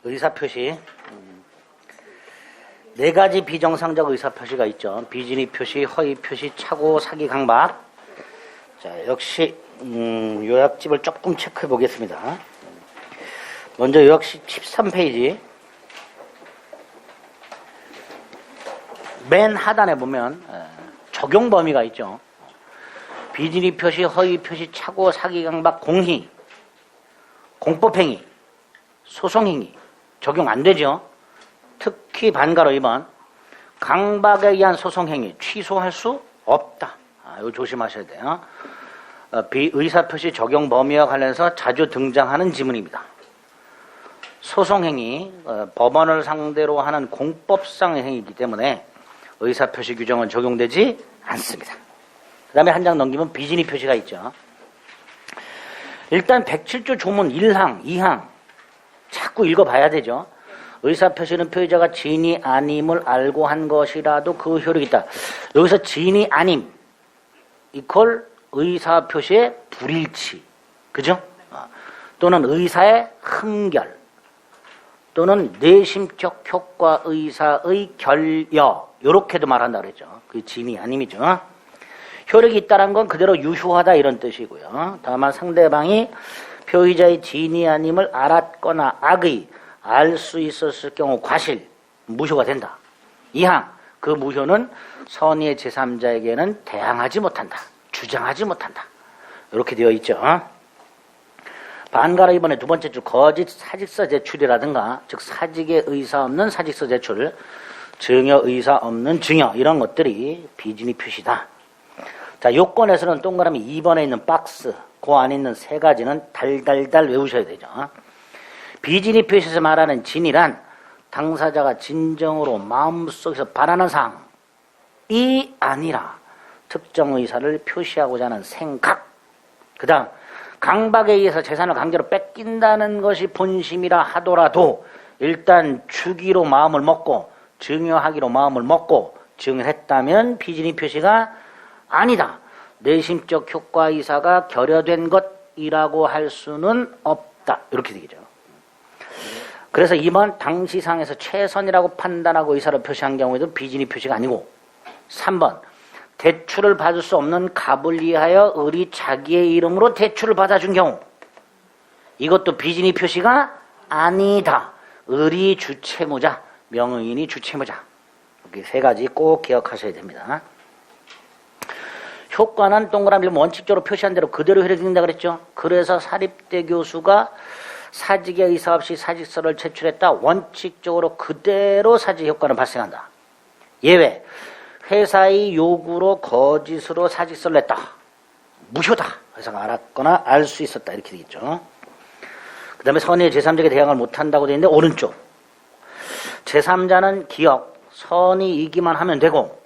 의사표시. 네 가지 비정상적 의사표시가 있죠. 비진의 표시, 허위 표시, 착오, 사기, 강박. 자, 역시 요약집을 조금 체크해 보겠습니다. 먼저 요약집 13페이지. 맨 하단에 보면 적용 범위가 있죠. 비진의 표시, 허위 표시, 착오, 사기, 강박, 공희, 공법행위, 소송행위 적용 안 되죠. 특히 반가로 2번 강박에 의한 소송행위 취소할 수 없다. 이거 조심하셔야 돼요. 비의사표시 적용 범위와 관련해서 자주 등장하는 지문입니다. 소송행위, 법원을 상대로 하는 공법상 행위이기 때문에 의사표시 규정은 적용되지 않습니다. 그 다음에 한 장 넘기면 비진의 표시가 있죠. 일단 107조 조문 1항, 2항 자꾸 읽어봐야 되죠. 의사표시는 표의자가 진이 아님을 알고 한 것이라도 그 효력이 있다. 여기서 진이 아님 이퀄 의사표시의 불일치, 그죠? 또는 의사의 흠결, 또는 내심적 효과 의사의 결여, 요렇게도 말한다 그랬죠. 그 진이 아님이죠. 효력이 있다는 건 그대로 유효하다 이런 뜻이고요. 다만 상대방이 표의자의 진이 아님을 알았거나 악의 알 수 있었을 경우 과실, 무효가 된다. 2항, 그 무효는 선의의 제3자에게는 대항하지 못한다. 주장하지 못한다. 이렇게 되어 있죠. 반가로 이번에 두 번째 줄 거짓 사직서 제출이라든가 즉 사직의 의사 없는 사직서 제출, 증여 의사 없는 증여 이런 것들이 비진의 표시다. 자, 요건에서는 동그라미 2번에 있는 박스 그 안에 있는 세 가지는 달달달 외우셔야 되죠. 비진의 표시에서 말하는 진이란 당사자가 진정으로 마음속에서 바라는 사항이 아니라 특정 의사를 표시하고자 하는 생각. 그 다음 강박에 의해서 재산을 강제로 뺏긴다는 것이 본심이라 하더라도 일단 주기로 마음을 먹고 증여하기로 마음을 먹고 증여했다면 비진의 표시가 아니다. 내심적 효과 의사가 결여된 것이라고 할 수는 없다. 이렇게 되겠죠. 그래서 2번 당시상에서 최선이라고 판단하고 의사를 표시한 경우에도 비진의 표시가 아니고 3번 대출을 받을 수 없는 갑을 위하여 을이 자기의 이름으로 대출을 받아준 경우 이것도 비진의 표시가 아니다. 을이 주채무자, 명의인이 주채무자. 이렇게 세 가지 꼭 기억하셔야 됩니다. 효과는 동그라미 원칙적으로 표시한 대로 그대로 효력된다 그랬죠. 그래서 사립대 교수가 사직의 의사 없이 사직서를 제출했다. 원칙적으로 그대로 사직 효과는 발생한다. 예외. 회사의 요구로 거짓으로 사직서를 냈다. 무효다. 회사가 알았거나 알 수 있었다. 이렇게 되겠죠. 그 다음에 선의의 제3자에게 대항을 못한다고 되어 있는데 오른쪽. 제3자는 기억, 선의이기만 하면 되고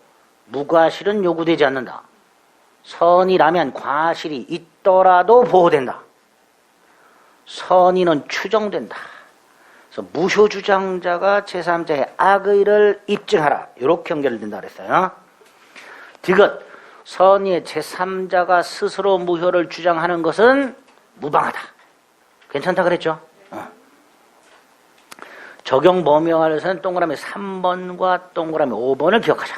무과실은 요구되지 않는다. 선의라면 과실이 있더라도 보호된다. 선의는 추정된다. 그래서 무효주장자가 제3자의 악의를 입증하라. 이렇게 연결된다 그랬어요. 디귿, 선의의 제3자가 스스로 무효를 주장하는 것은 무방하다. 괜찮다 그랬죠? 적용 범위와 관련해서는 동그라미 3번과 동그라미 5번을 기억하자.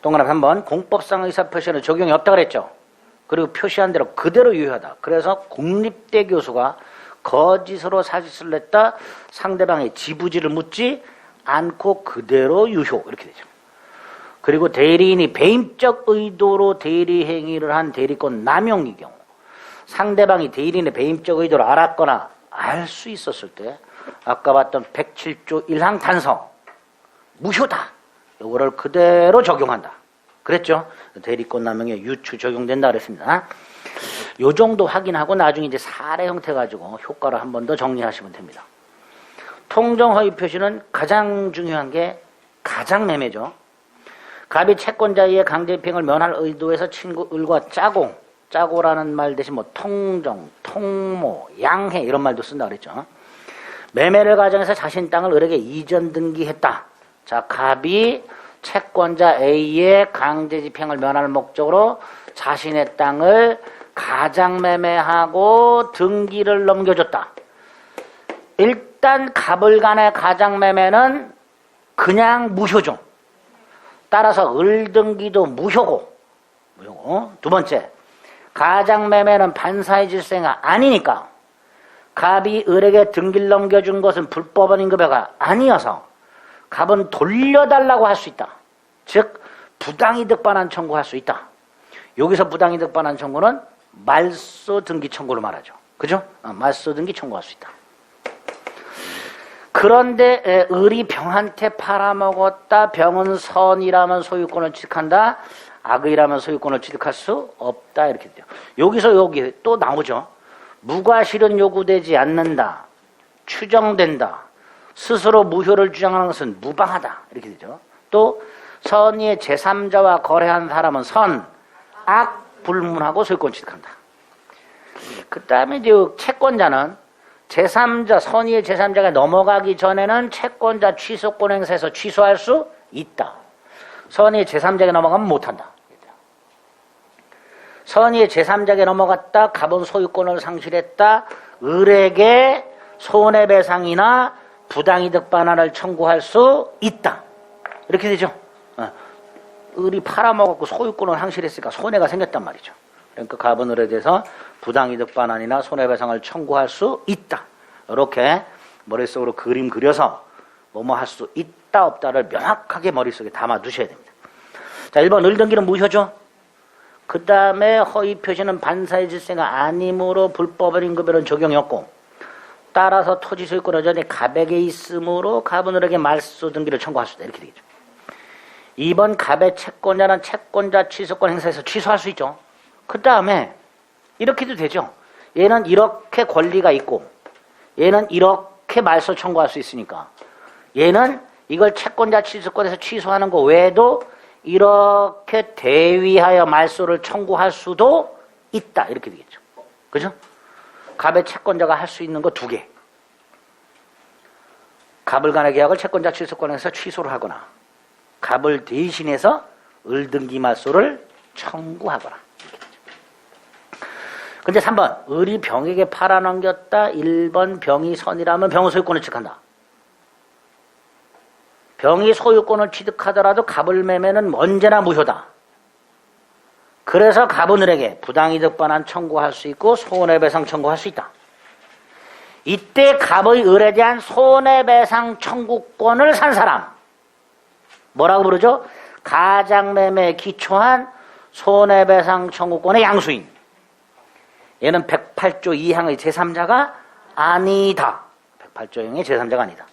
동그라미 3번, 공법상 의사표시는 적용이 없다 그랬죠? 그리고 표시한 대로 그대로 유효하다. 그래서 국립대 교수가 거짓으로 사직서를 냈다. 상대방의 지부지를 묻지 않고 그대로 유효. 이렇게 되죠. 그리고 대리인이 배임적 의도로 대리 행위를 한 대리권 남용의 경우 상대방이 대리인의 배임적 의도를 알았거나 알 수 있었을 때 아까 봤던 107조 1항 단서 무효다. 이거를 그대로 적용한다. 그랬죠? 대리권 남용에 유추 적용된다 그랬습니다. 요 정도 확인하고 나중에 이제 사례 형태 가지고 효과를 한 번 더 정리하시면 됩니다. 통정 허위 표시는 가장 중요한 게 가장매매죠. 갑이 채권자의 강제집행을 면할 의도에서 친구 을과 짜고라는 말 대신 뭐 통정, 통모, 양해 이런 말도 쓴다 그랬죠. 매매를 가정해서 자신 땅을 을에게 이전 등기했다. 자, 갑이 채권자 A의 강제집행을 면할 목적으로 자신의 땅을 가장매매하고 등기를 넘겨줬다. 일단 갑을 간의 가장매매는 그냥 무효죠. 따라서 을등기도 무효고. 두 번째, 가장매매는 반사의 질서가 아니니까 갑이 을에게 등기를 넘겨준 것은 불법한 임급여가 아니어서 갑은 돌려달라고 할 수 있다. 즉 부당이득 반환 청구할 수 있다. 여기서 부당이득 반환 청구는 말소 등기 청구를 말하죠. 그죠? 말소 등기 청구할 수 있다. 그런데 을이 병한테 팔아먹었다. 병은 선이라면 소유권을 취득한다. 악의라면 소유권을 취득할 수 없다. 이렇게 돼요. 여기서 여기 또 나오죠. 무과실은 요구되지 않는다. 추정된다. 스스로 무효를 주장하는 것은 무방하다. 이렇게 되죠. 또 선의의 제3자와 거래한 사람은 선, 악, 불문하고 소유권 취득한다. 그 다음에 이제 채권자는 제3자, 선의의 제3자가 넘어가기 전에는 채권자 취소권 행사에서 취소할 수 있다. 선의의 제3자에게 넘어가면 못한다. 선의의 제3자에게 넘어갔다. 갑은 소유권을 상실했다. 을에게 손해배상이나 부당이득 반환을 청구할 수 있다. 이렇게 되죠. 을이 팔아먹었고 소유권을 상실했으니까 손해가 생겼단 말이죠. 그러니까 갑은 을에 대해서 부당이득 반환이나 손해배상을 청구할 수 있다. 이렇게 머릿속으로 그림 그려서 뭐뭐 할 수 있다 없다를 명확하게 머릿속에 담아 두셔야 됩니다. 자, 1번 을등기는 무효죠. 그 다음에 허위 표시는 반사의 질서가 아니므로 불법의 임급여는 적용이 없고, 따라서 토지 소유권 여전히 갑에게 있으므로 갑은 을에게 말소 등기를 청구할 수 있다. 이렇게 되겠죠. 2번 갑의 채권자는 채권자 취소권 행사에서 취소할 수 있죠. 그 다음에 이렇게도 되죠. 얘는 이렇게 권리가 있고 얘는 이렇게 말소 청구할 수 있으니까 얘는 이걸 채권자 취소권에서 취소하는 거 외에도 이렇게 대위하여 말소를 청구할 수도 있다. 이렇게 되겠죠. 그죠? 갑의 채권자가 할 수 있는 거 2개. 갑을 간의 계약을 채권자 취소권에서 취소를 하거나 갑을 대신해서 을등기 말소를 청구하거나. 근데 3번 을이 병에게 팔아넘겼다. 1번 병이 선이라면 병은 소유권을 취득한다. 병이 소유권을 취득하더라도 갑을 매매는 언제나 무효다. 그래서 갑은 을에게 부당이득 반환 청구할 수 있고 손해배상 청구할 수 있다. 이때 갑의 을에 대한 손해배상 청구권을 산 사람 뭐라고 부르죠? 가장매매에 기초한 손해배상 청구권의 양수인. 얘는 108조 2항의 제3자가 아니다. 108조형의 제3자가 아니다.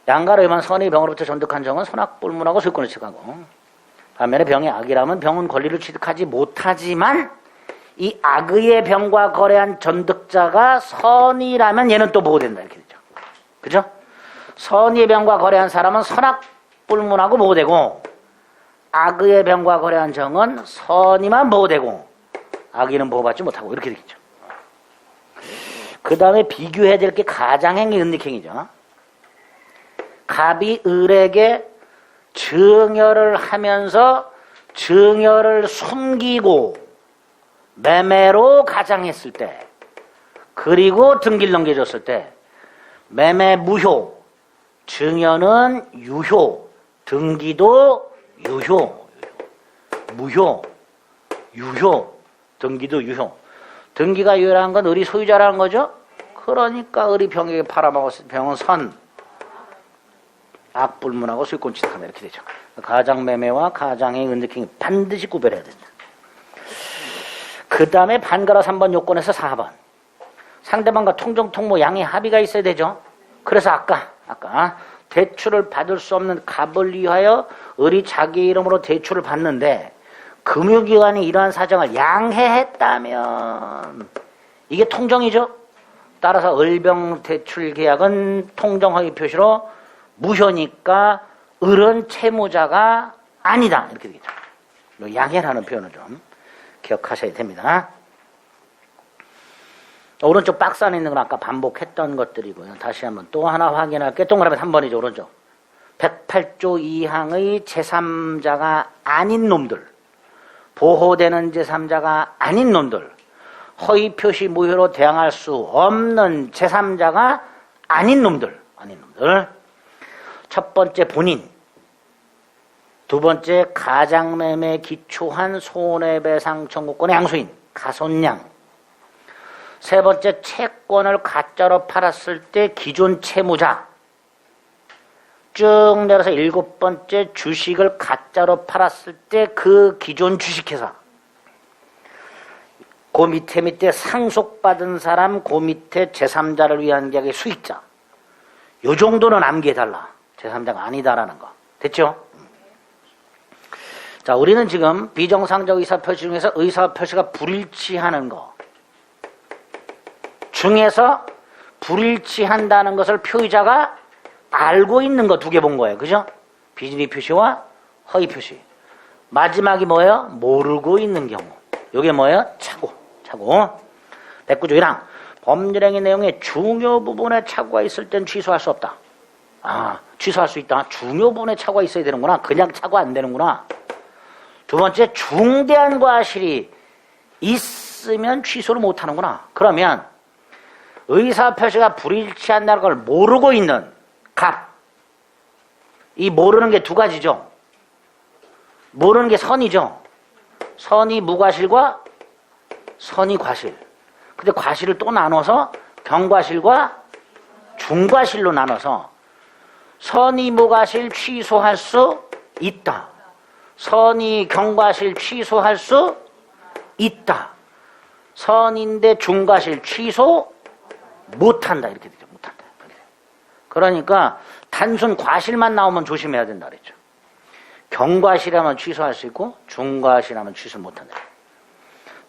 양가로 임한 선의 병으로부터 전득한 정은 선악불문하고 소유권을 취득하고, 반면에 병이 악이라면 병은 권리를 취득하지 못하지만 이 악의의 병과 거래한 전득자가 선이라면 얘는 또 보호된다. 이렇게 되죠. 그죠? 선의의 병과 거래한 사람은 선악불문하고 보호되고, 악의의 병과 거래한 정은 선이만 보호되고 악의는 보호받지 못하고, 이렇게 되겠죠. 그 다음에 비교해야 될 게 가장행위, 은닉행위죠. 갑이 을에게 증여를 하면서 증여를 숨기고 매매로 가장했을 때, 그리고 등기를 넘겨줬을 때 매매 무효, 증여는 유효, 등기도 유효, 무효, 유효, 등기도 유효. 등기가 유효한 건 을이 소유자라는 거죠. 그러니까 을이 병에게 팔아먹었을 때 병은 선, 악불문하고 소유권 취득한다. 이렇게 되죠. 가장매매와 가장의 은닉행위 반드시 구별해야 된다. 그 다음에 반가라 3번 요건에서 4번. 상대방과 통정통모 양의 합의가 있어야 되죠. 그래서 아까 대출을 받을 수 없는 갑을 위하여 을이 자기 이름으로 대출을 받는데 금융기관이 이러한 사정을 양해했다면 이게 통정이죠. 따라서 을병 대출 계약은 통정허위 표시로 무효니까 을은 채무자가 아니다. 이렇게 되겠죠. 양해라는 표현을 좀 기억하셔야 됩니다. 오른쪽 박스 안에 있는 건 아까 반복했던 것들이고요. 다시 한번 또 하나 확인할게요. 동그라미 3번이죠. 오른쪽. 108조 2항의 제3자가 아닌 놈들, 보호되는 제3자가 아닌 놈들, 허위 표시 무효로 대항할 수 없는 제3자가 아닌 놈들. 첫 번째 본인, 두 번째 가장매매에 기초한 손해배상 청구권의 양수인 가손양, 세 번째 채권을 가짜로 팔았을 때 기존 채무자, 쭉 내려서 일곱 번째 주식을 가짜로 팔았을 때 그 기존 주식회사, 그 밑에 상속받은 사람, 그 밑에 제3자를 위한 계약의 수익자. 요 정도는 암기해달라. 제3자가 아니다라는 거. 됐죠? 자, 우리는 지금 비정상적 의사표시 중에서 의사표시가 불일치하는 거 중에서 불일치한다는 것을 표의자가 알고 있는 거 두 개 본 거예요. 그죠? 비진의 표시와 허위 표시. 마지막이 뭐예요? 모르고 있는 경우. 요게 뭐예요? 착오. 109조 1항. 법률행위 내용에 중요 부분에 착오가 있을 땐 취소할 수 없다. 아, 취소할 수 있다. 중요 부분에 착오가 있어야 되는구나. 그냥 착오 안 되는구나. 두 번째, 중대한 과실이 있으면 취소를 못 하는구나. 그러면 의사표시가 불일치한다는 걸 모르고 있는 갑. 이 모르는 게 두 가지죠. 모르는 게 선이죠. 선이 무과실과 선이 과실. 근데 과실을 또 나눠서 경과실과 중과실로 나눠서 선이 무과실 취소할 수 있다. 선이 경과실 취소할 수 있다. 선인데 중과실 취소 못한다. 이렇게 되죠. 못한다. 그러니까 단순 과실만 나오면 조심해야 된다 그랬죠. 경과실하면 취소할 수 있고 중과실하면 취소를 못한다.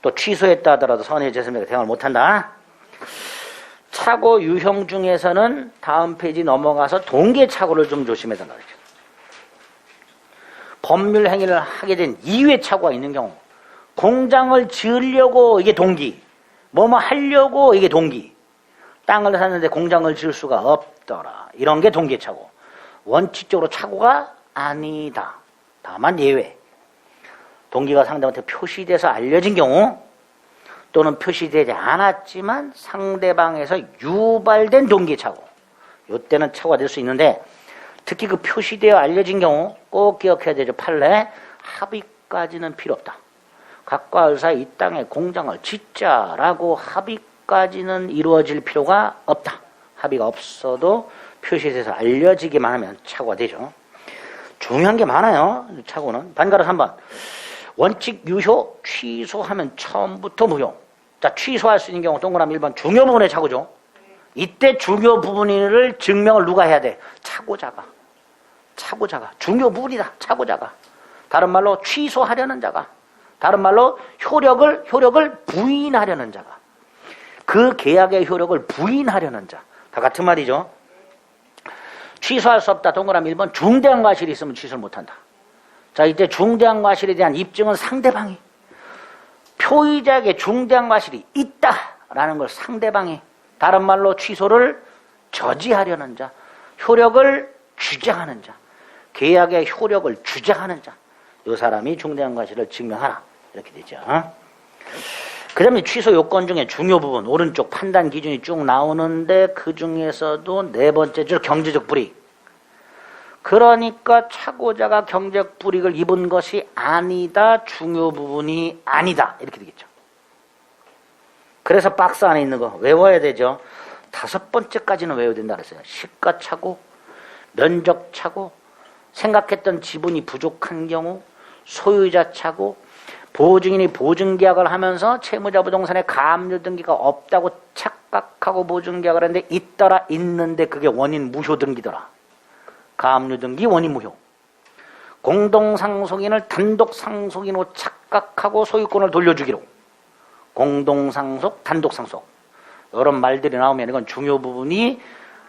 또 취소했다 하더라도 선의 제3자가 대응을 못한다. 착오 유형 중에서는 다음 페이지 넘어가서 동계착오를 좀 조심해야 된다 그랬죠. 법률 행위를 하게 된 이후에 착오가 있는 경우, 공장을 지으려고 이게 동기, 뭐뭐 하려고 이게 동기, 땅을 샀는데 공장을 지을 수가 없더라. 이런 게 동계착오. 원칙적으로 착오가 아니다. 다만 예외. 동기가 상대방한테 표시돼서 알려진 경우 또는 표시되지 않았지만 상대방에서 유발된 동기착오. 이때는 착오가 될 수 있는데 특히 그 표시되어 알려진 경우 꼭 기억해야 되죠. 판례 합의까지는 필요 없다. 각과 의사 이 땅에 공장을 짓자라고 합의까지는 이루어질 필요가 없다. 합의가 없어도 표시돼서 알려지기만 하면 착오가 되죠. 중요한 게 많아요. 착오는. 반가로 3번. 원칙 유효 취소하면 처음부터 무효. 자, 취소할 수 있는 경우 동그라미 1번 중요 부분의 착오죠. 이때 중요 부분을 증명을 누가 해야 돼? 착오자가. 중요 부분이다. 착오자가. 다른 말로 취소하려는 자가. 다른 말로 효력을 부인하려는 자가. 그 계약의 효력을 부인하려는 자. 다 같은 말이죠. 취소할 수 없다. 동그라미 1번 중대한 과실이 있으면 취소를 못한다. 자, 이때 중대한 과실에 대한 입증은 상대방이 표의자에게 중대한 과실이 있다라는 걸 상대방이 다른 말로 취소를 저지하려는 자, 효력을 주장하는 자, 계약의 효력을 주장하는 자, 이 사람이 중대한 과실을 증명하라. 이렇게 되죠. 그 다음에 취소 요건 중에 중요 부분, 오른쪽 판단 기준이 쭉 나오는데 그 중에서도 네 번째 줄 경제적 불이익. 그러니까 착오자가 경제적 불이익을 입은 것이 아니다. 중요 부분이 아니다. 이렇게 되겠죠. 그래서 박스 안에 있는 거 외워야 되죠. 5번째까지는 외워야 된다 그랬어요. 시가착오, 면적착오, 생각했던 지분이 부족한 경우, 소유자 착오, 보증인이 보증계약을 하면서 채무자 부동산에 가압류 등기가 없다고 착각하고 보증계약을 했는데 있더라. 있는데 그게 원인 무효 등기더라. 가압류 등기 원인 무효. 공동상속인을 단독상속인으로 착각하고 소유권을 돌려주기로. 공동상속, 단독상속. 이런 말들이 나오면 이건 중요 부분이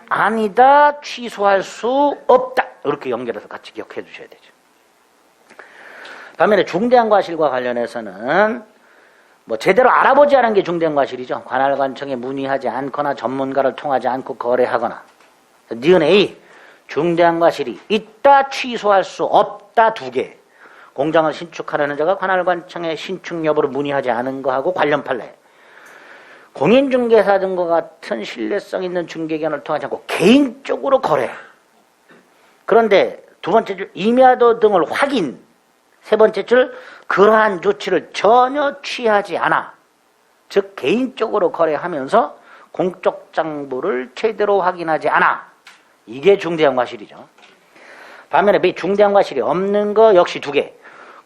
아니다. 취소할 수 없다. 이렇게 연결해서 같이 기억해 주셔야 되죠. 반면에 중대한 과실과 관련해서는 뭐 제대로 알아보지 않은 게 중대한 과실이죠. 관할관청에 문의하지 않거나 전문가를 통하지 않고 거래하거나. 니은 A. 중대한 과실이 있다. 취소할 수 없다. 2개. 공장을 신축하려는 자가 관할관청에 신축 여부를 문의하지 않은 거하고 관련 판례. 공인중개사 등과 같은 신뢰성 있는 중개기관을 통하지 않고 개인적으로 거래. 그런데 두 번째 줄 임야도 등을 확인. 세 번째 줄 그러한 조치를 전혀 취하지 않아. 즉 개인적으로 거래하면서 공적 장부를 제대로 확인하지 않아. 이게 중대한 과실이죠. 반면에 비중대한 과실이 없는 거 역시 두 개.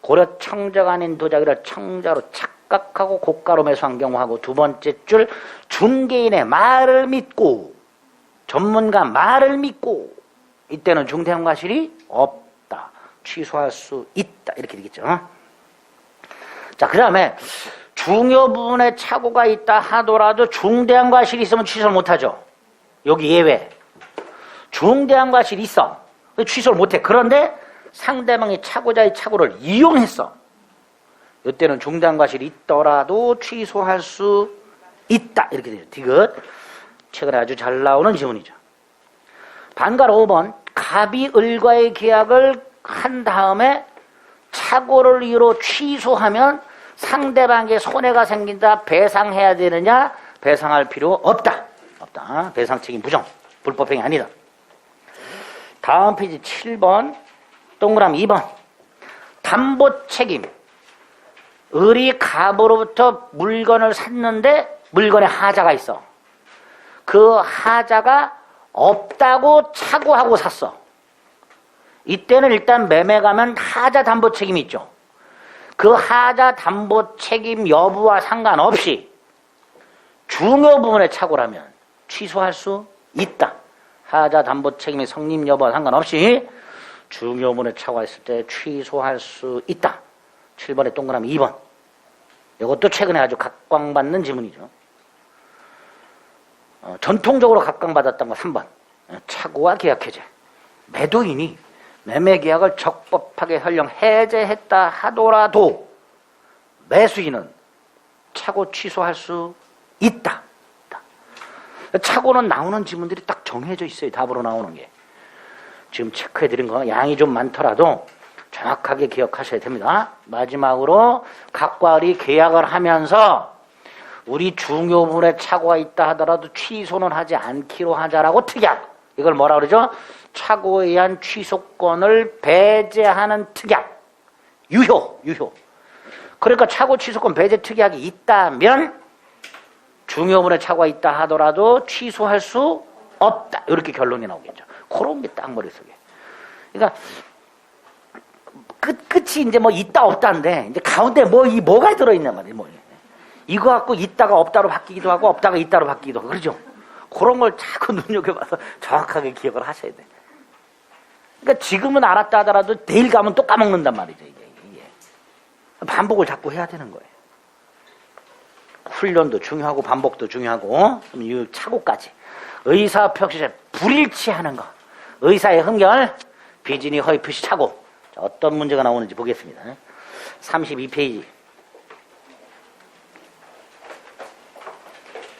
고려 청자가 아닌 도자기를 청자로 착각하고 고가로 매수한 경우하고 두 번째 줄 중개인의 말을 믿고 전문가 말을 믿고 이때는 중대한 과실이 없다. 취소할 수 있다. 이렇게 되겠죠. 자, 그 다음에 중요 부분에 착오가 있다 하더라도 중대한 과실이 있으면 취소를 못하죠. 여기 예외. 중대한 과실이 있어. 취소를 못해. 그런데 상대방이 착오자의 착오를 이용했어. 이때는 중대한 과실이 있더라도 취소할 수 있다. 이렇게 되죠. 디귿. 최근에 아주 잘 나오는 지문이죠. 반가로 5번. 갑이 을과의 계약을 한 다음에 착오를 이유로 취소하면 상대방에게 손해가 생긴다. 배상해야 되느냐? 배상할 필요 없다. 없다. 배상 책임 부정. 불법행위 아니다. 다음 페이지 7번. 동그라미 2번. 담보 책임. 을이 갑으로부터 물건을 샀는데 물건에 하자가 있어. 그 하자가 없다고 착오하고 샀어. 이때는 일단 매매 가면 하자 담보 책임이 있죠. 그 하자 담보 책임 여부와 상관없이 중요 부분에 착오라면 취소할 수 있다. 하자 담보 책임의 성립 여부와 상관없이 중요 부분에 착오가 있을 때 취소할 수 있다. 7번의 동그라미 2번. 이것도 최근에 아주 각광받는 지문이죠. 전통적으로 각광받았던 거 3번. 착오와 계약 해제. 매도인이 매매 계약을 적법하게 설령 해제했다 하더라도 매수인은 착오 취소할 수 있다. 착오는 나오는 지문들이 딱 정해져 있어요. 답으로 나오는 게. 지금 체크해드린 거 양이 좀 많더라도 정확하게 기억하셔야 됩니다. 마지막으로 각과 을이 계약을 하면서 우리 중요 부분에 착오가 있다 하더라도 취소는 하지 않기로 하자라고 특약. 이걸 뭐라 그러죠? 착오에 의한 취소권을 배제하는 특약. 유효. 그러니까 착오 취소권 배제 특약이 있다면 중요 부분에 착오가 있다 하더라도 취소할 수 없다. 이렇게 결론이 나오겠죠. 그런 게 딱 머릿속에. 그러니까 끝이 이제 뭐 있다 없다인데 이제 가운데 뭐가 들어있냔 말이에요. 이거 갖고 있다가 없다로 바뀌기도 하고 없다가 있다로 바뀌기도 하고 그러죠. 그런 걸 자꾸 눈여겨봐서 정확하게 기억을 하셔야 돼. 그러니까 지금은 알았다 하더라도 내일 가면 또 까먹는단 말이죠. 이게. 반복을 자꾸 해야 되는 거예요. 훈련도 중요하고 반복도 중요하고 이 착오까지. 의사표시 불일치하는 거. 의사의 흠결, 비진이 허위 표시 착오. 자, 어떤 문제가 나오는지 보겠습니다. 32페이지.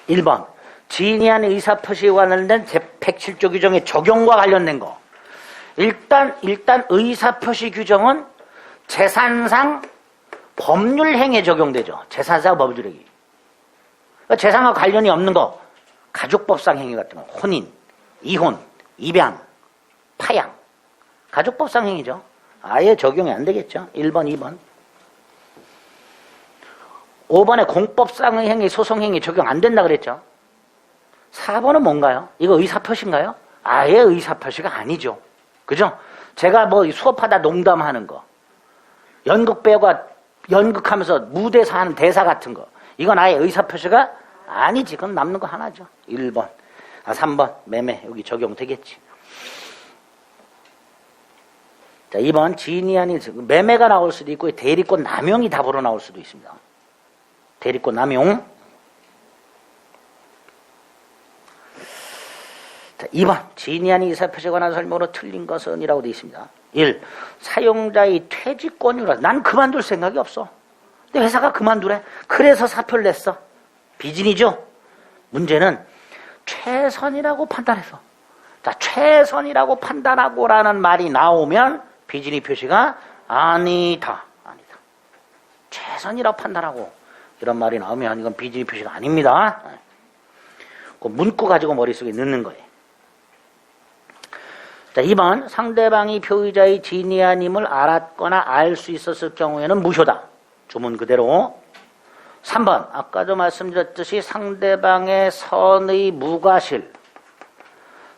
1번. 지인이 한 의사표시에 관련된 제107조 규정의 적용과 관련된 거. 일단 의사표시 규정은 재산상 법률행위에 적용되죠. 재산상 법률행위. 그러니까 재산과 관련이 없는 거. 가족법상 행위 같은 거. 혼인, 이혼, 입양, 파양. 가족법상 행위죠. 아예 적용이 안 되겠죠. 1번, 2번. 5번에 공법상 행위, 소송행위 적용 안 된다 그랬죠. 4번은 뭔가요? 이거 의사표시인가요? 아예 의사표시가 아니죠. 그죠? 제가 뭐 수업하다 농담하는 거, 연극 배우가 연극하면서 무대에서 하는 대사 같은 거, 이건 아예 의사표시가 아니지. 그건 남는 거 하나죠. 1번. 3번 매매 여기 적용되겠지. 자, 2번 지인이 아닌 매매가 나올 수도 있고 대리권 남용이 답으로 나올 수도 있습니다. 대리권 남용. 자, 2번 지인이 아닌 의사표시에 관한 설명으로 틀린 것은 이라고 되어 있습니다. 1. 사용자의 퇴직권이라. 난 그만둘 생각이 없어. 근데 회사가 그만두래. 그래서 사표를 냈어. 비진이죠. 문제는 최선이라고 판단했어. 자, 최선이라고 판단하고라는 말이 나오면 비진이 표시가 아니다. 최선이라고 판단하고 이런 말이 나오면 이건 비진이 표시가 아닙니다. 그 문구 가지고 머릿속에 넣는 거예요. 자, 2번 상대방이 표의자의 진위 아님을 알았거나 알 수 있었을 경우에는 무효다. 주문 그대로. 3번 아까도 말씀드렸듯이 상대방의 선의 무과실,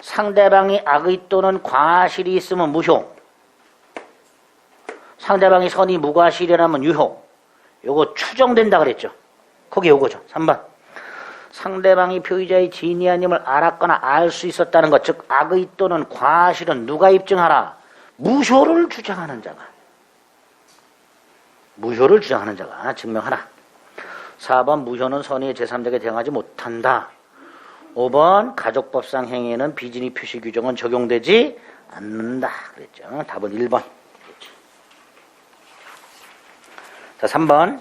상대방이 악의 또는 과실이 있으면 무효, 상대방이 선이 무과실이라면 유효. 요거 추정된다 그랬죠. 거기 요거죠. 3번 상대방이 표의자의 진위 아님을 알았거나 알 수 있었다는 것, 즉 악의 또는 과실은 누가 입증하라? 무효를 주장하는 자가. 무효를 주장하는 자가 증명하라. 4번 무효는 선의의 제3자에게 대응하지 못한다. 5번 가족법상 행위에는 비진의 표시 규정은 적용되지 않는다 그랬죠. 답은 1번. 자, 3번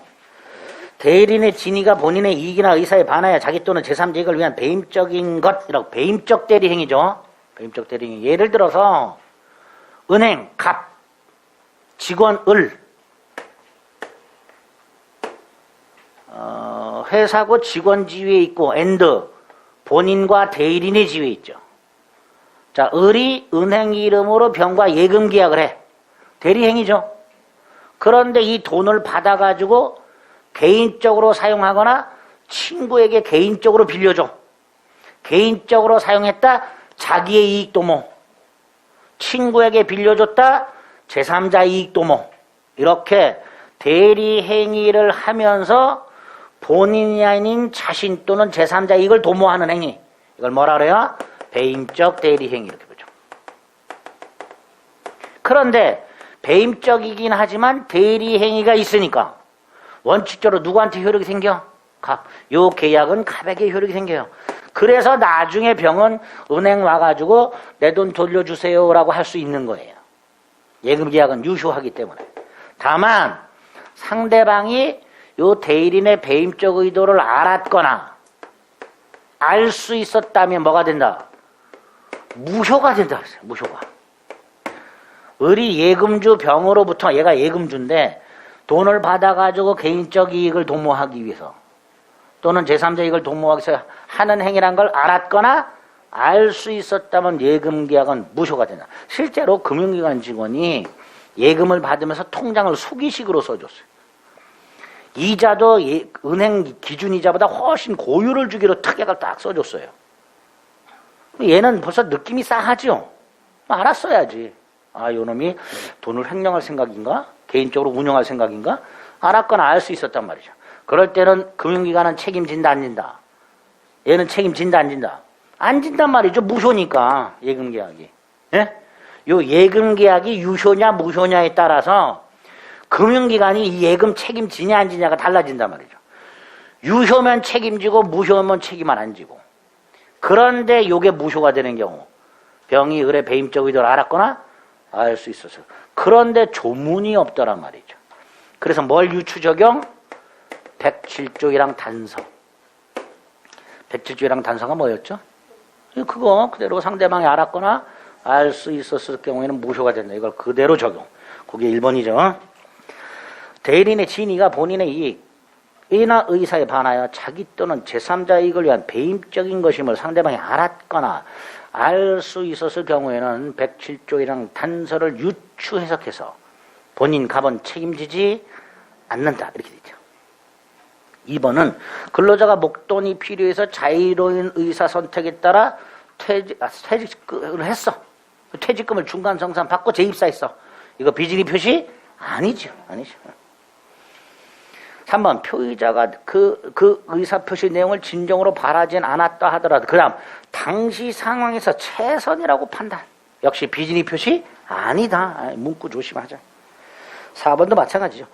대리인의 진위가 본인의 이익이나 의사에 반하여 자기 또는 제3자 이익을 위한 배임적인 것이라고. 배임적 대리행위죠. 배임적 대리행위. 예를 들어서 은행 갑, 직원 을, 회사고 직원 지위에 있고 앤드 본인과 대리인의 지위에 있죠. 자, 을이 은행 이름으로 병과 예금 계약을 해. 대리행위죠. 그런데 이 돈을 받아가지고 개인적으로 사용하거나 친구에게 개인적으로 빌려줘. 개인적으로 사용했다. 자기의 이익 도모. 친구에게 빌려줬다. 제3자 이익 도모. 이렇게 대리행위를 하면서 본인이 아닌 자신 또는 제3자 이익을 도모하는 행위. 이걸 뭐라 그래요? 배임적 대리행위 이렇게 보죠. 그런데 배임적이긴 하지만 대리행위가 있으니까 원칙적으로 누구한테 효력이 생겨? 갑. 요 계약은 갑에게 효력이 생겨요. 그래서 나중에 병은 은행 와가지고 내 돈 돌려주세요라고 할 수 있는 거예요. 예금 계약은 유효하기 때문에. 다만 상대방이 요 대리인의 배임적 의도를 알았거나 알 수 있었다면 뭐가 된다? 무효가 된다 그랬어요. 무효가. 을이 예금주 병으로부터, 얘가 예금주인데 돈을 받아가지고 개인적 이익을 도모하기 위해서 또는 제3자 이익을 도모하기 위해서 하는 행위란 걸 알았거나 알 수 있었다면 예금 계약은 무효가 된다. 실제로 금융기관 직원이 예금을 받으면서 통장을 수기식으로 써줬어요. 이자도 은행 기준 이자보다 훨씬 고율을 주기로 특약을 딱 써줬어요. 얘는 벌써 느낌이 싸하죠. 알았어야지. 아, 요놈이 돈을 횡령할 생각인가? 개인적으로 운영할 생각인가? 알았거나 알 수 있었단 말이죠. 그럴 때는 금융기관은 책임진다 안 진다? 얘는 책임진다 안 진다? 안 진단 말이죠. 무효니까 예금계약이. 예? 요 예금계약이 유효냐 무효냐에 따라서 금융기관이 이 예금 책임지냐 안 지냐가 달라진단 말이죠. 유효면 책임지고 무효면 책임을 안 지고. 그런데 요게 무효가 되는 경우 병이 을의 배임적 의도를 알았거나 알 수 있어서. 그런데 조문이 없더란 말이죠. 그래서 뭘 유추 적용? 107조이랑 단서. 107조이랑 단서가 뭐였죠? 그거 그대로 상대방이 알았거나 알 수 있었을 경우에는 무효가 된다. 이걸 그대로 적용. 그게 1번이죠. 대리인의 진위가 본인의 이익이나 의사에 반하여 자기 또는 제3자 이익을 위한 배임적인 것임을 상대방이 알았거나 알 수 있었을 경우에는 107조이랑 단서를 유추 해석해서 본인 갑은 책임지지 않는다. 이렇게 되죠. 2번은 근로자가 목돈이 필요해서 자유로운 의사 선택에 따라 퇴직을 했어. 퇴직금을 중간성산 받고 재입사했어. 이거 비진의 표시? 아니죠. 아니죠. 3번 표의자가 그 의사표시 내용을 진정으로 바라진 않았다 하더라도 그 다음 당시 상황에서 최선이라고 판단. 역시 비진의 표시? 아니다. 문구 조심하자. 4번도 마찬가지죠.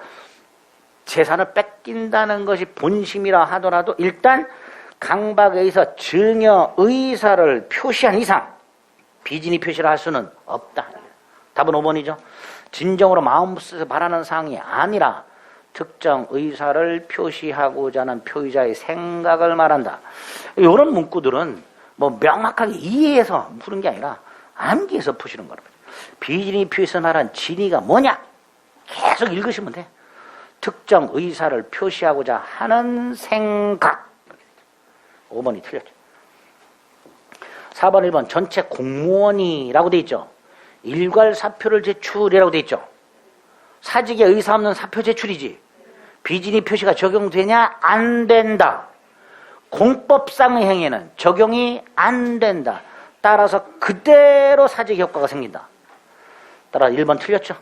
재산을 뺏긴다는 것이 본심이라 하더라도 일단 강박에 의해서 증여 의사를 표시한 이상 비진의 표시를 할 수는 없다. 답은 5번이죠. 진정으로 마음속에서 바라는 사항이 아니라 특정 의사를 표시하고자 하는 표의자의 생각을 말한다. 이런 문구들은 뭐 명확하게 이해해서 푸는 게 아니라 암기해서 푸시는 거라고. 비진의 표시에서 말한 진의가 뭐냐? 계속 읽으시면 돼. 특정 의사를 표시하고자 하는 생각. 5번이 틀렸죠. 4번, 1번 전체 공무원이라고 돼 있죠. 일괄 사표를 제출이라고 돼 있죠. 사직에 의사 없는 사표 제출이지. 비진이 표시가 적용되냐? 안 된다. 공법상의 행위는 적용이 안 된다. 따라서 그대로 사직 효과가 생긴다. 따라 1번 틀렸죠.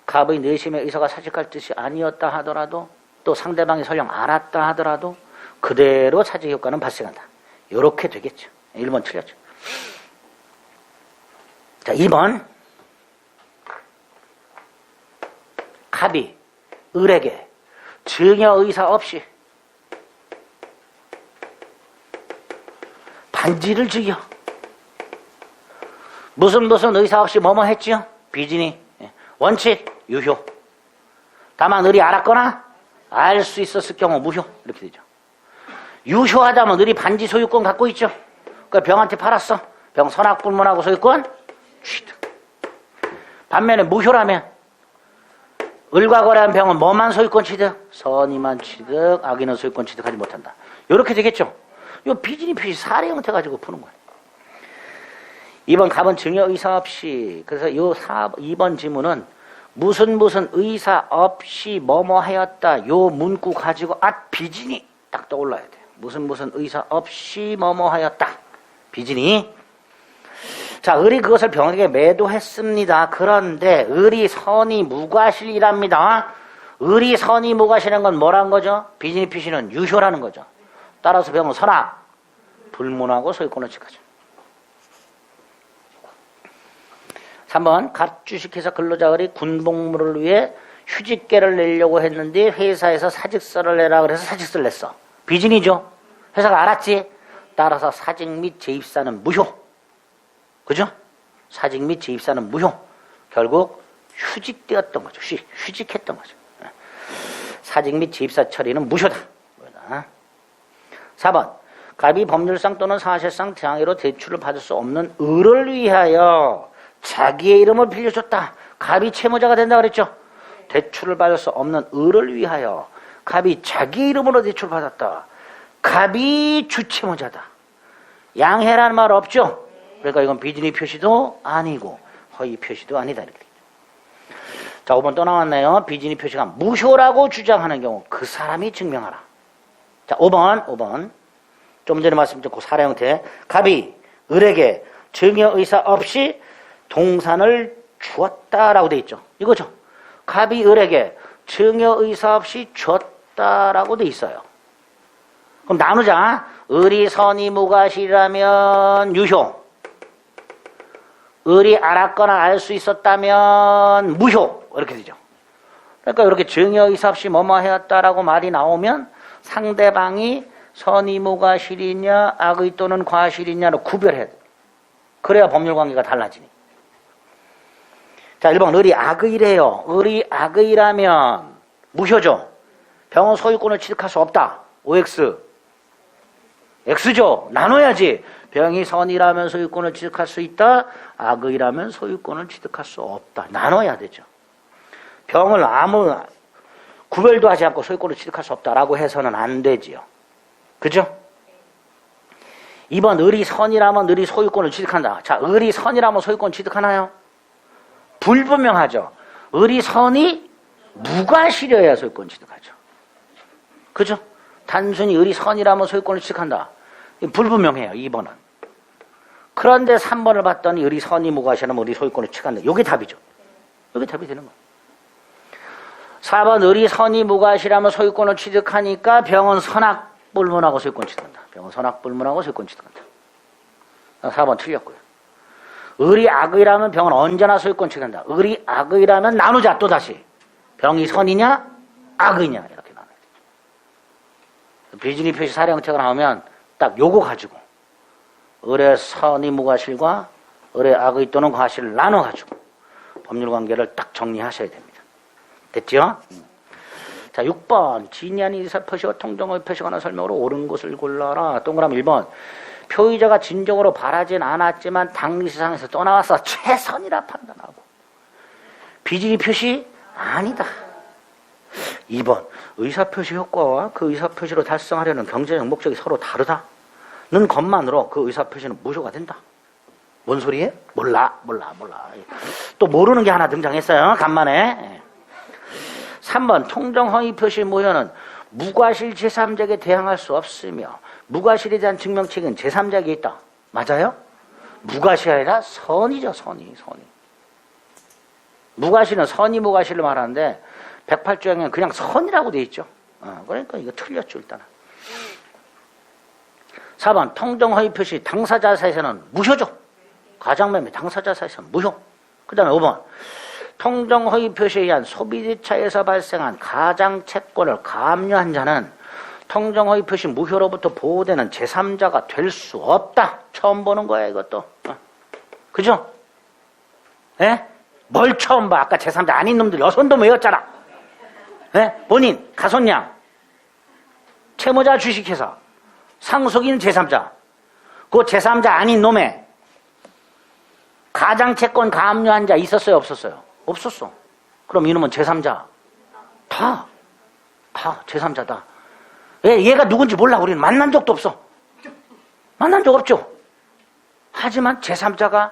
갑의 내심의 의사가 사직할 뜻이 아니었다 하더라도 또 상대방이 설령 알았다 하더라도 그대로 사직 효과는 발생한다. 이렇게 되겠죠. 1번 틀렸죠. 자, 2번. 갑이 을에게 증여 의사 없이 반지를 주여. 무슨 의사 없이 뭐뭐 했지요? 비진이. 원칙 유효. 다만 을이 알았거나 알 수 있었을 경우 무효. 이렇게 되죠. 유효하다면 을이 반지 소유권 갖고 있죠. 그러니까 병한테 팔았어. 병 선악불문하고 소유권 취득. 반면에 무효라면 을과 거래한 병은 뭐만 소유권 취득? 선의만 취득, 악의는 소유권 취득하지 못한다. 이렇게 되겠죠. 이 비진이 표시 사례 형태 가지고 푸는 거예요. 2번 갑은 증여 의사 없이. 그래서 이 2번 지문은 무슨 의사 없이 뭐뭐 하였다. 요 문구 가지고 비진이 딱 떠올라야 돼요. 무슨 의사 없이 뭐뭐 하였다. 비진이. 자, 을이 그것을 병에게 매도했습니다. 그런데 을이 선이 무과실이랍니다. 을이 선이 무과실한 건 뭐란 거죠? 비진이 표시는 유효라는 거죠. 따라서 병은 선악 불문하고 소유권을 취득하죠. 3번 갑 주식회사 근로자 을이 군복무를 위해 휴직계를 내려고 했는데 회사에서 사직서를 내라 그래서 사직서를 냈어. 비진이죠. 회사가 알았지. 따라서 사직 및 재입사는 무효. 그죠? 사직 및 재입사는 무효. 결국 휴직되었던 거죠. 휴직했던 거죠. 사직 및 재입사 처리는 무효다. 4번 갑이 법률상 또는 사실상 장애로 대출을 받을 수 없는 을을 위하여 자기의 이름을 빌려줬다. 갑이 채무자가 된다 그랬죠. 대출을 받을 수 없는 을을 위하여 갑이 자기 이름으로 대출을 받았다. 갑이 주채무자다. 양해라는 말 없죠. 그러니까 이건 비진이 표시도 아니고 허위 표시도 아니다. 이렇게. 자, 5번 또 나왔네요. 비진이 표시가 무효라고 주장하는 경우 그 사람이 증명하라. 자, 5번. 좀 전에 말씀드렸고 사례 형태. 갑이 을에게 증여 의사 없이 동산을 주었다라고 돼 있죠. 이거죠. 갑이 을에게 증여 의사 없이 줬다라고 돼 있어요. 그럼 나누자. 을이 선이 무과실이라면 유효. 을이 알았거나 알 수 있었다면 무효. 이렇게 되죠. 그러니까 이렇게 증여 의사 없이 뭐뭐 해왔다라고 말이 나오면 상대방이 선이 무과실이냐 악의 또는 과실이냐로 구별해야 돼. 그래야 법률관계가 달라지니. 자, 1번 을이 악의래요. 을이 악의라면 무효죠. 병은 소유권을 취득할 수 없다. OX. X죠. 나눠야지. 병이 선이라면 소유권을 취득할 수 있다. 악의라면 소유권을 취득할 수 없다. 나눠야 되죠. 병을 아무 구별도 하지 않고 소유권을 취득할 수 없다라고 해서는 안 되지요. 그죠? 2번 을이 선이라면 을이 소유권을 취득한다. 자, 을이 선이라면 소유권 취득하나요? 불분명하죠. 을이 선이 무과실이어야 소유권 취득하죠. 그죠? 단순히 을이 선이라면 소유권을 취득한다. 불분명해요. 2번은. 그런데 3번을 봤더니 을이 선이 무과실하면 을이 소유권을 취득한다. 이게 답이죠. 이게 답이 되는 거예요. 4번 을이 선이 무과실하면 소유권을 취득하니까 병은 선악불문하고 소유권 취득한다. 병은 선악불문하고 소유권 취득한다. 4번 틀렸고요. 을이 악의라면 병은 언제나 소유권 취득한다. 을이 악의라면 나누자. 또다시 병이 선이냐 악의냐 이렇게 나눠야 돼. 비진이 표시 사례 형태가 나오면 딱 요거 가지고 을의 선이 무과실과 을의 악의 또는 과실을 나눠가지고 법률관계를 딱 정리하셔야 됩니다. 됐죠? 자, 6번 진의한 의사 표시와 통정의 표시거나 설명으로 옳은 것을 골라라. 동그라미 1번 표의자가 진정으로 바라진 않았지만 당리시상에서 또 나와서 최선이라 판단하고 비진이 표시 아니다. 2번 의사표시 효과와 그 의사표시로 달성하려는 경제적 목적이 서로 다르다. 것만으로 그 의사표시는 무효가 된다. 뭔 소리예요? 몰라. 또 모르는 게 하나 등장했어요. 간만에. 3번 통정허위 표시 무효는 무과실 제3자에게 대항할 수 없으며 무과실에 대한 증명책은 제3자에게 있다. 맞아요? 무과실이 아니라 선이죠. 선이. 무과실은 선이 무과실을 말하는데 108조에는 그냥 선이라고 돼 있죠. 그러니까 이거 틀렸죠. 일단은. 4번 통정허위 표시 당사자 사에서는 무효죠. 가장매매 당사자 사에서는 무효. 그 다음에 5번 통정허위 표시에 의한 소비재차에서 발생한 가장채권을 가압류한 자는 통정허위 표시 무효로부터 보호되는 제3자가 될 수 없다. 처음 보는 거야 이것도. 그죠? 예? 뭘 처음 봐. 아까 제3자 아닌 놈들 여선도 외웠잖아. 예? 본인, 가손양, 채무자 주식회사, 상속인 제3자, 그 제3자 아닌 놈의 가장채권 가압류한 자 있었어요? 없었어요? 없었어. 그럼 이놈은 제3자. 다 제3자다. 얘가 누군지 몰라. 우리는 만난 적도 없어. 만난 적 없죠. 하지만 제3자가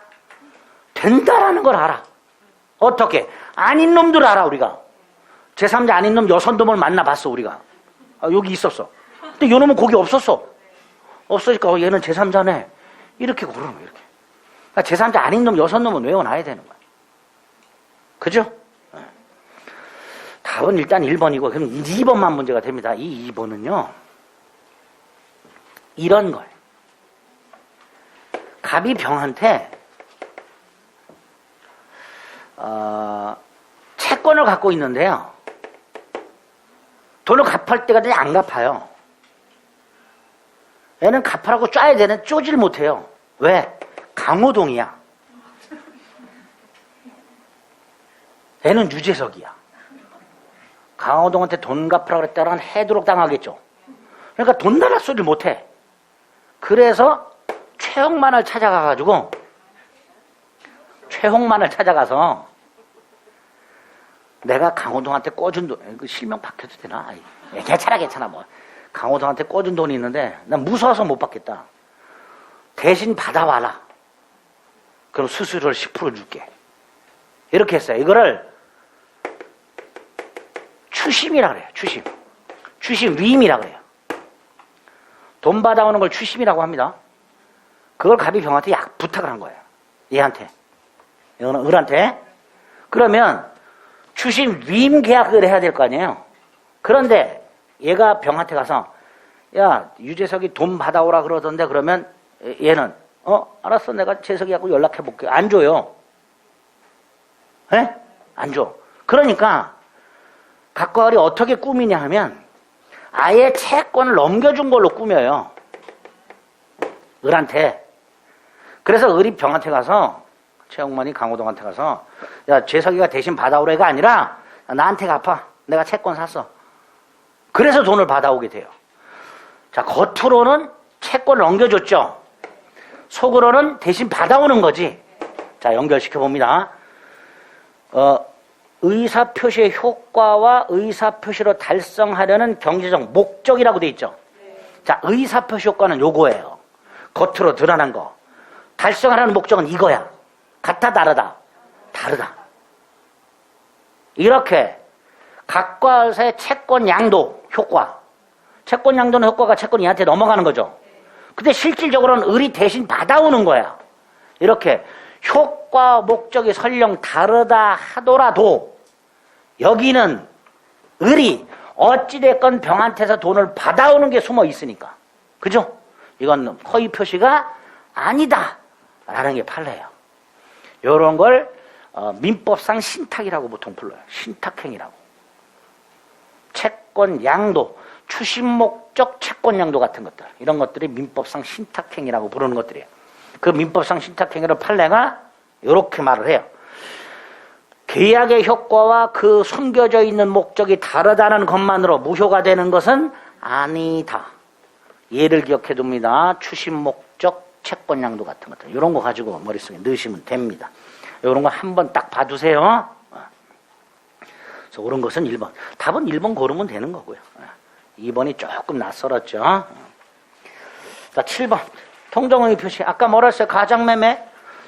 된다라는 걸 알아. 어떻게? 아닌 놈들 알아 우리가. 제3자 아닌 놈 여선돔을 만나봤어 우리가. 여기 있었어. 근데 요 놈은 거기 없었어. 없으니까 얘는 제3자네. 이렇게 고르는 거야. 이렇게. 그러니까 제3자 아닌 놈 여선놈은 외워놔야 되는 거야. 그죠? 답은 일단 1번이고 그럼 2번만 문제가 됩니다. 이 2번은요. 이런 거예요. 갑이 병한테 채권을 갖고 있는데요. 돈을 갚을 때가 되니 안 갚아요. 얘는 갚으라고 쏴야 되는 쪼질 못해요. 왜? 강호동이야. 얘는 유재석이야. 강호동한테 돈 갚으라고 그랬다간 해도록 당하겠죠. 그러니까 돈 달라 소리를 못해. 그래서 최홍만을 찾아가서 내가 강호동한테 꿔준 돈, 실명 박혀도 되나? 괜찮아. 뭐. 강호동한테 꿔준 돈이 있는데 난 무서워서 못 받겠다. 대신 받아와라. 그럼 수수료를 10% 줄게. 이렇게 했어요. 이거를 추심이라 그래요. 추심 위임이라 그래요. 돈 받아오는 걸 추심이라고 합니다. 그걸 갑이 병한테 부탁을 한 거예요. 얘한테. 이거는 을한테. 그러면 추심 위임 계약을 해야 될 거 아니에요. 그런데 얘가 병한테 가서 야 유재석이 돈 받아오라 그러던데 그러면 얘는 알았어 내가 재석이하고 연락해볼게. 안 줘요. 예? 안 줘. 그러니까 각과을이 어떻게 꾸미냐 하면 아예 채권을 넘겨준 걸로 꾸며요. 을한테. 그래서 을이 병한테 가서 최홍만이 강호동한테 가서 야 재석이가 대신 받아오래가 아니라 나한테 갚아. 내가 채권 샀어. 그래서 돈을 받아오게 돼요. 자 겉으로는 채권을 넘겨줬죠. 속으로는 대신 받아오는 거지. 자 연결시켜 봅니다. 의사표시의 효과와 의사표시로 달성하려는 경제적 목적이라고 돼 있죠. 자 의사표시 효과는 요거예요. 겉으로 드러난 거. 달성하려는 목적은 이거야. 같아 다르다. 다르다. 이렇게 각과 을의 채권 양도 효과. 채권 양도는 효과가 채권이 얘한테 넘어가는 거죠. 근데 실질적으로는 을이 대신 받아오는 거야. 이렇게 효과 목적이 설령 다르다 하더라도 여기는 을이 어찌됐건 병한테서 돈을 받아오는 게 숨어 있으니까. 그죠? 이건 허위 표시가 아니다 라는 게 판례예요. 이런 걸 민법상 신탁이라고 보통 불러요. 신탁행위라고. 채권 양도, 추심 목적 채권 양도 같은 것들, 이런 것들이 민법상 신탁행위라고 부르는 것들이에요. 그 민법상 신탁행위를 판례가 이렇게 말을 해요. 계약의 효과와 그 숨겨져 있는 목적이 다르다는 것만으로 무효가 되는 것은 아니다. 예를 기억해 둡니다. 추심 목적 채권 양도 같은 것들, 이런 거 가지고 머릿속에 넣으시면 됩니다. 이런 거 한번 딱 봐두세요. 그래서 옳은 것은 1번. 답은 1번 고르면 되는 거고요. 2번이 조금 낯설었죠. 자, 7번. 통정허위 표시. 아까 뭐라 했어요? 가장매매,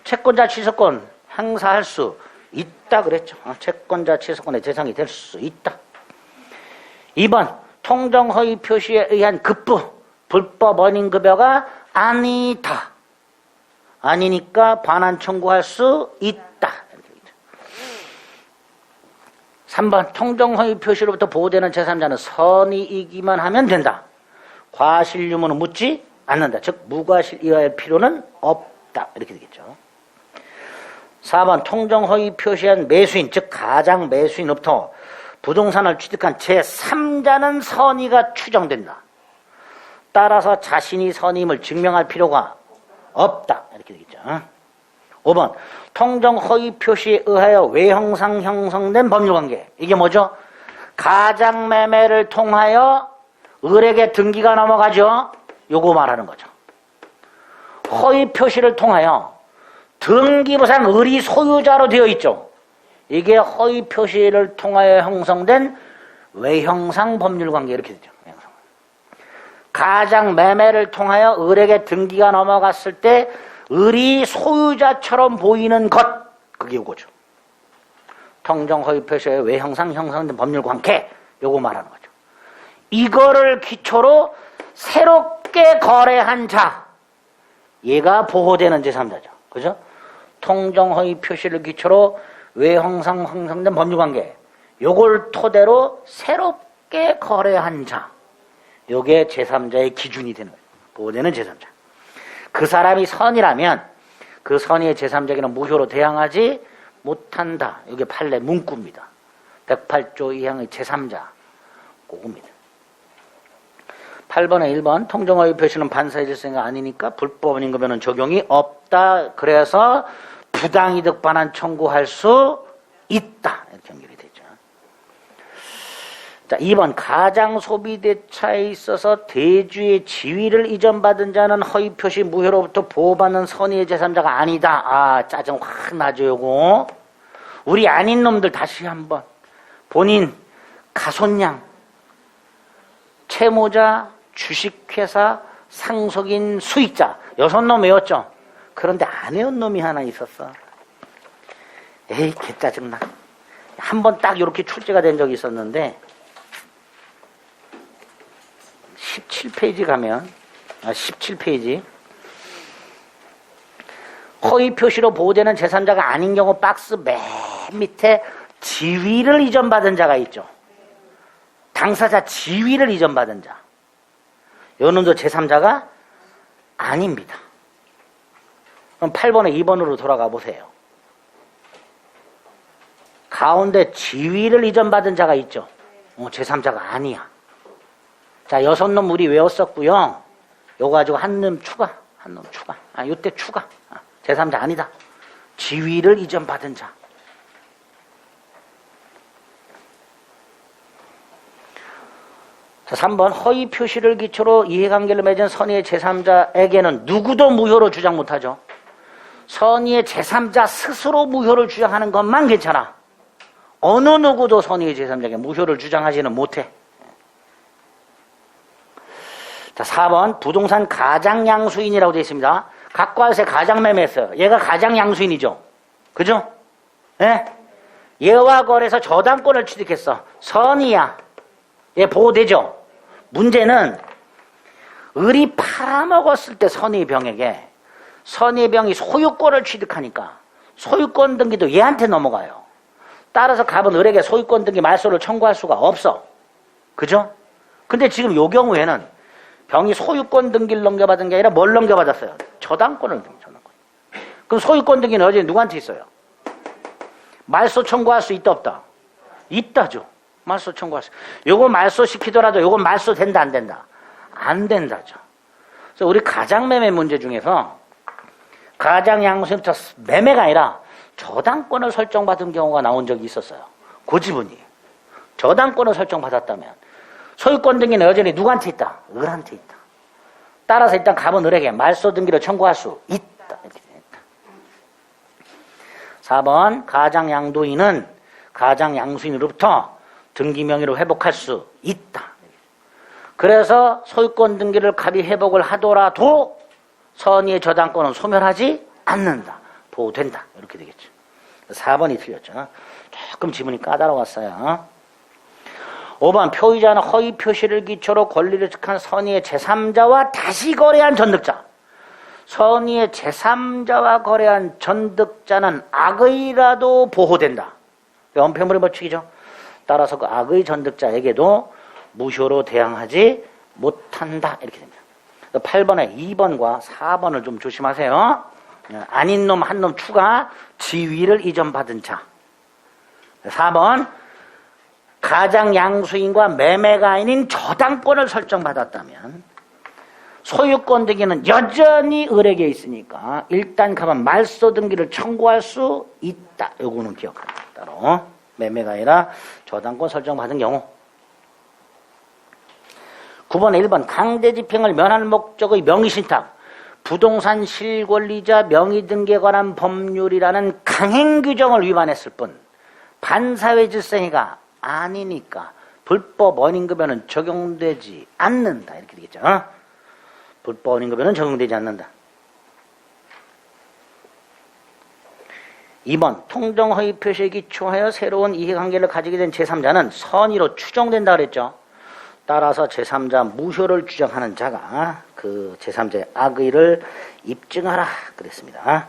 채권자 취소권 행사할 수 있다 그랬죠. 채권자 취소권의 대상이 될 수 있다. 2번. 통정허위 표시에 의한 급부, 불법 원인급여가 아니다. 아니니까 반환 청구할 수 있다. 3번. 통정허위 표시로부터 보호되는 제3자는 선의이기만 하면 된다. 과실 유무는 묻지 않는다. 즉 무과실 이하할 필요는 없다. 이렇게 되겠죠. 4번. 통정허위 표시한 매수인, 즉 가장 매수인으로부터 부동산을 취득한 제3자는 선의가 추정된다. 따라서 자신이 선임을 증명할 필요가 없다. 이렇게 되겠죠. 5번. 통정허위 표시에 의하여 외형상 형성된 법률관계. 이게 뭐죠? 가장매매를 통하여 을에게 등기가 넘어가죠. 요거 말하는 거죠. 허위 표시를 통하여 등기부상 을이 소유자로 되어 있죠. 이게 허위 표시를 통하여 형성된 외형상 법률관계 이렇게 되죠. 가장매매를 통하여 을에게 등기가 넘어갔을 때 을이 소유자처럼 보이는 것, 그게 요거죠. 통정허위 표시의 외형상 형성된 법률관계, 요거 말하는 거죠. 이거를 기초로 새롭게 거래한 자, 얘가 보호되는 제3자죠. 그죠? 통정허위 표시를 기초로 외형상 형성된 법률관계, 요걸 토대로 새롭게 거래한 자, 요게 제3자의 기준이 되는 거예요. 보호되는 제3자. 그 사람이 선이라면 그 선의의 제3자에게는 무효로 대항하지 못한다. 이게 판례 문구입니다. 108조 2항의 제3자. 그겁니다. 8번에 1번. 통정허위 표시는 반사의 질서가 아니니까 불법인 거면은 적용이 없다. 그래서 부당이득 반환 청구할 수 있다. 이렇게 연결이 되죠. 자, 2번. 가장소비대차에 있어서 대주의 지위를 이전받은 자는 허위 표시 무효로부터 보호받는 선의의 제3자가 아니다. 아, 짜증 확 나죠, 요거. 우리 아닌 놈들 다시 한번. 본인, 가손양, 채무자, 주식회사, 상속인, 수익자. 6놈 외웠죠? 그런데 안 외운 놈이 하나 있었어. 에이, 개 짜증나. 한 번 딱 이렇게 출제가 된 적이 있었는데 17페이지 가면 17페이지 허위 표시로 보호되는 제3자가 아닌 경우 박스 맨 밑에 지위를 이전받은 자가 있죠. 당사자 지위를 이전받은 자. 요놈도 제3자가 아닙니다. 그럼 8번에 2번으로 돌아가 보세요. 가운데 지위를 이전받은 자가 있죠. 제3자가 아니야. 자, 6놈 우리 외웠었고요. 요거 가지고 한 놈 추가. 요때 추가. 제3자 아니다. 지위를 이전받은 자. 자, 3번. 허위 표시를 기초로 이해관계를 맺은 선의의 제3자에게는 누구도 무효로 주장 못하죠. 선의의 제3자 스스로 무효를 주장하는 것만 괜찮아. 어느 누구도 선의의 제3자에게 무효를 주장하지는 못해. 자, 4번. 부동산 가장양수인이라고 되어 있습니다. 각과세 가장매매했어요. 얘가 가장양수인이죠. 그죠? 예? 얘와 거래해서 저당권을 취득했어. 선의야. 얘 보호되죠? 문제는 을이 팔아먹었을 때 선의병에게 선의병이 소유권을 취득하니까 소유권 등기도 얘한테 넘어가요. 따라서 갑은 을에게 소유권 등기 말소를 청구할 수가 없어. 그죠? 근데 지금 요 경우에는 병이 소유권 등기를 넘겨받은 게 아니라 뭘 넘겨받았어요? 저당권을 저당권. 그럼 소유권 등기는 어제 누구한테 있어요? 말소 청구할 수 있다 없다? 있다죠. 말소 청구할 수. 요거 말소 시키더라도 요건 말소 된다 안 된다? 안 된다죠. 그래서 우리 가장매매 문제 중에서 가장양수부터 매매가 아니라 저당권을 설정받은 경우가 나온 적이 있었어요. 고지분이. 저당권을 설정받았다면 소유권 등기는 여전히 누구한테 있다? 을한테 있다. 따라서 일단 갑은 을에게 말소 등기를 청구할 수 있다. 이렇게 됩니다. 4번. 가장양도인은 가장양수인으로부터 등기 명의를 회복할 수 있다. 그래서 소유권 등기를 갑이 회복을 하더라도 선의의 저당권은 소멸하지 않는다. 보호된다. 이렇게 되겠죠. 4번이 틀렸죠. 조금 지문이 까다로웠어요. 5번 표의자는 허위 표시를 기초로 권리를 득한 선의의 제3자와 다시 거래한 전득자. 선의의 제3자와 거래한 전득자는 악의라도 보호된다. 엄폐물의 법칙이죠. 따라서 그 악의 전득자에게도 무효로 대항하지 못한다. 이렇게 됩니다. 8번에 2번과 4번을 좀 조심하세요. 아닌 놈 한 놈 추가 지위를 이전받은 자. 4번 가장 양수인과 매매가인인 저당권을 설정받았다면 소유권 등기는 여전히 을에게 있으니까 일단 가만 말소 등기를 청구할 수 있다. 요거는 기억합니다. 따로 매매가 아니라 저당권 설정받은 경우. 9번에 1번 강제집행을 면할 목적의 명의신탁 부동산 실권리자 명의등기에 관한 법률이라는 강행규정을 위반했을 뿐 반사회 질서니까 아니니까 불법 원인급여는 적용되지 않는다. 이렇게 되겠죠. 불법 원인급여는 적용되지 않는다. 2번 통정허위 표시에 기초하여 새로운 이해관계를 가지게 된 제3자는 선의로 추정된다 그랬죠. 따라서 제3자 무효를 주장하는 자가 그 제3자의 악의를 입증하라 그랬습니다.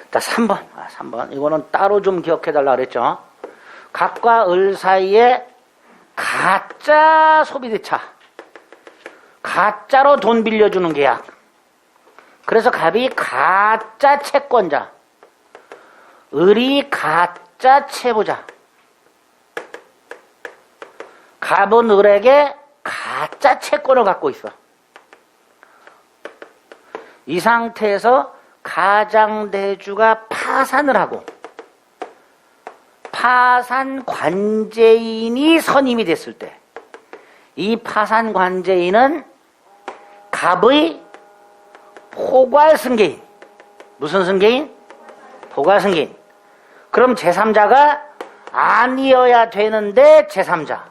자, 3번. 3번. 이거는 따로 좀 기억해달라 그랬죠. 갑과 을 사이에 가짜 소비대차. 가짜로 돈 빌려주는 계약. 그래서 갑이 가짜 채권자. 을이 가짜 채무자. 갑은 을에게 가짜 채권을 갖고 있어. 이 상태에서 가장대주가 파산을 하고 파산 관제인이 선임이 됐을 때 이 파산 관제인은 갑의 포괄 승계인. 무슨 승계인? 포괄 승계인. 그럼 제3자가 아니어야 되는데 제3자.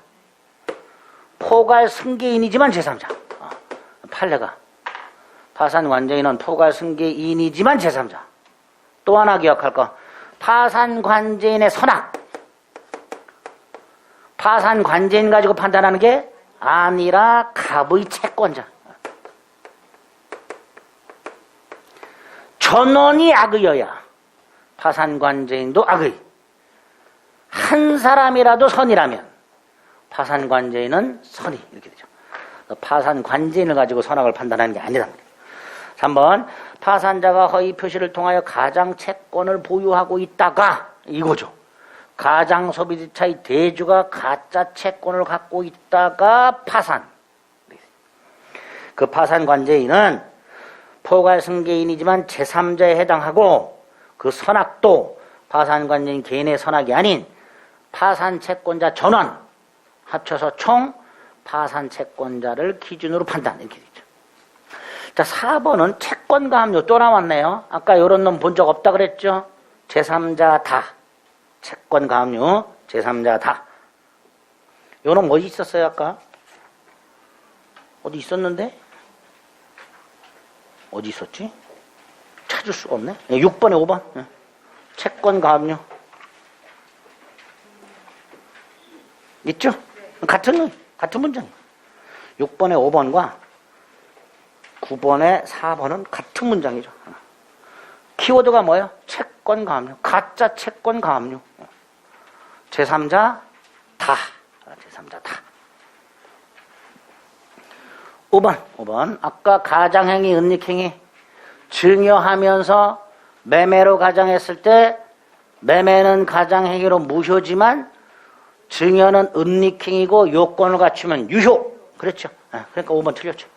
포괄 승계인이지만 제3자. 판례가. 파산 관제인은 포괄 승계인이지만 제3자. 또 하나 기억할 거. 파산 관제인의 선악. 파산 관제인 가지고 판단하는 게 아니라 갑의 채권자. 전원이 악의여야 파산 관제인도 악의. 한 사람이라도 선이라면 파산 관제인은 선이. 이렇게 되죠. 파산 관제인을 가지고 선악을 판단하는 게 아니란 말이에요. 3번 파산자가 허위 표시를 통하여 가장 채권을 보유하고 있다가 이거죠. 가장 소비자의 대주가 가짜 채권을 갖고 있다가 파산. 그 파산 관제인은 포괄 승계인이지만 제3자에 해당하고 그 선악도 파산 관제인 개인의 선악이 아닌 파산 채권자 전원 합쳐서 총 파산 채권자를 기준으로 판단. 이렇게 되죠. 자, 4번은 채권과 합류 또 나왔네요. 아까 이런 놈 본 적 없다 그랬죠? 제3자 다. 채권과 합류, 제3자 다. 요 놈 어디 있었어요, 아까? 어디 있었는데? 어디 있었지? 찾을 수가 없네. 6번에 5번. 채권과 합류. 있죠? 같은 문장이에요. 6번에 5번과 9번에 4번은 같은 문장이죠. 키워드가 뭐예요? 채권과 합류. 가짜 채권과 합류. 제3자 다. 제3자 다. 5번. 아까 가장행위, 은닉행위 증여하면서 매매로 가장했을 때 매매는 가장행위로 무효지만 증여는 은닉행위고 요건을 갖추면 유효. 그렇죠. 그러니까 5번 틀렸죠.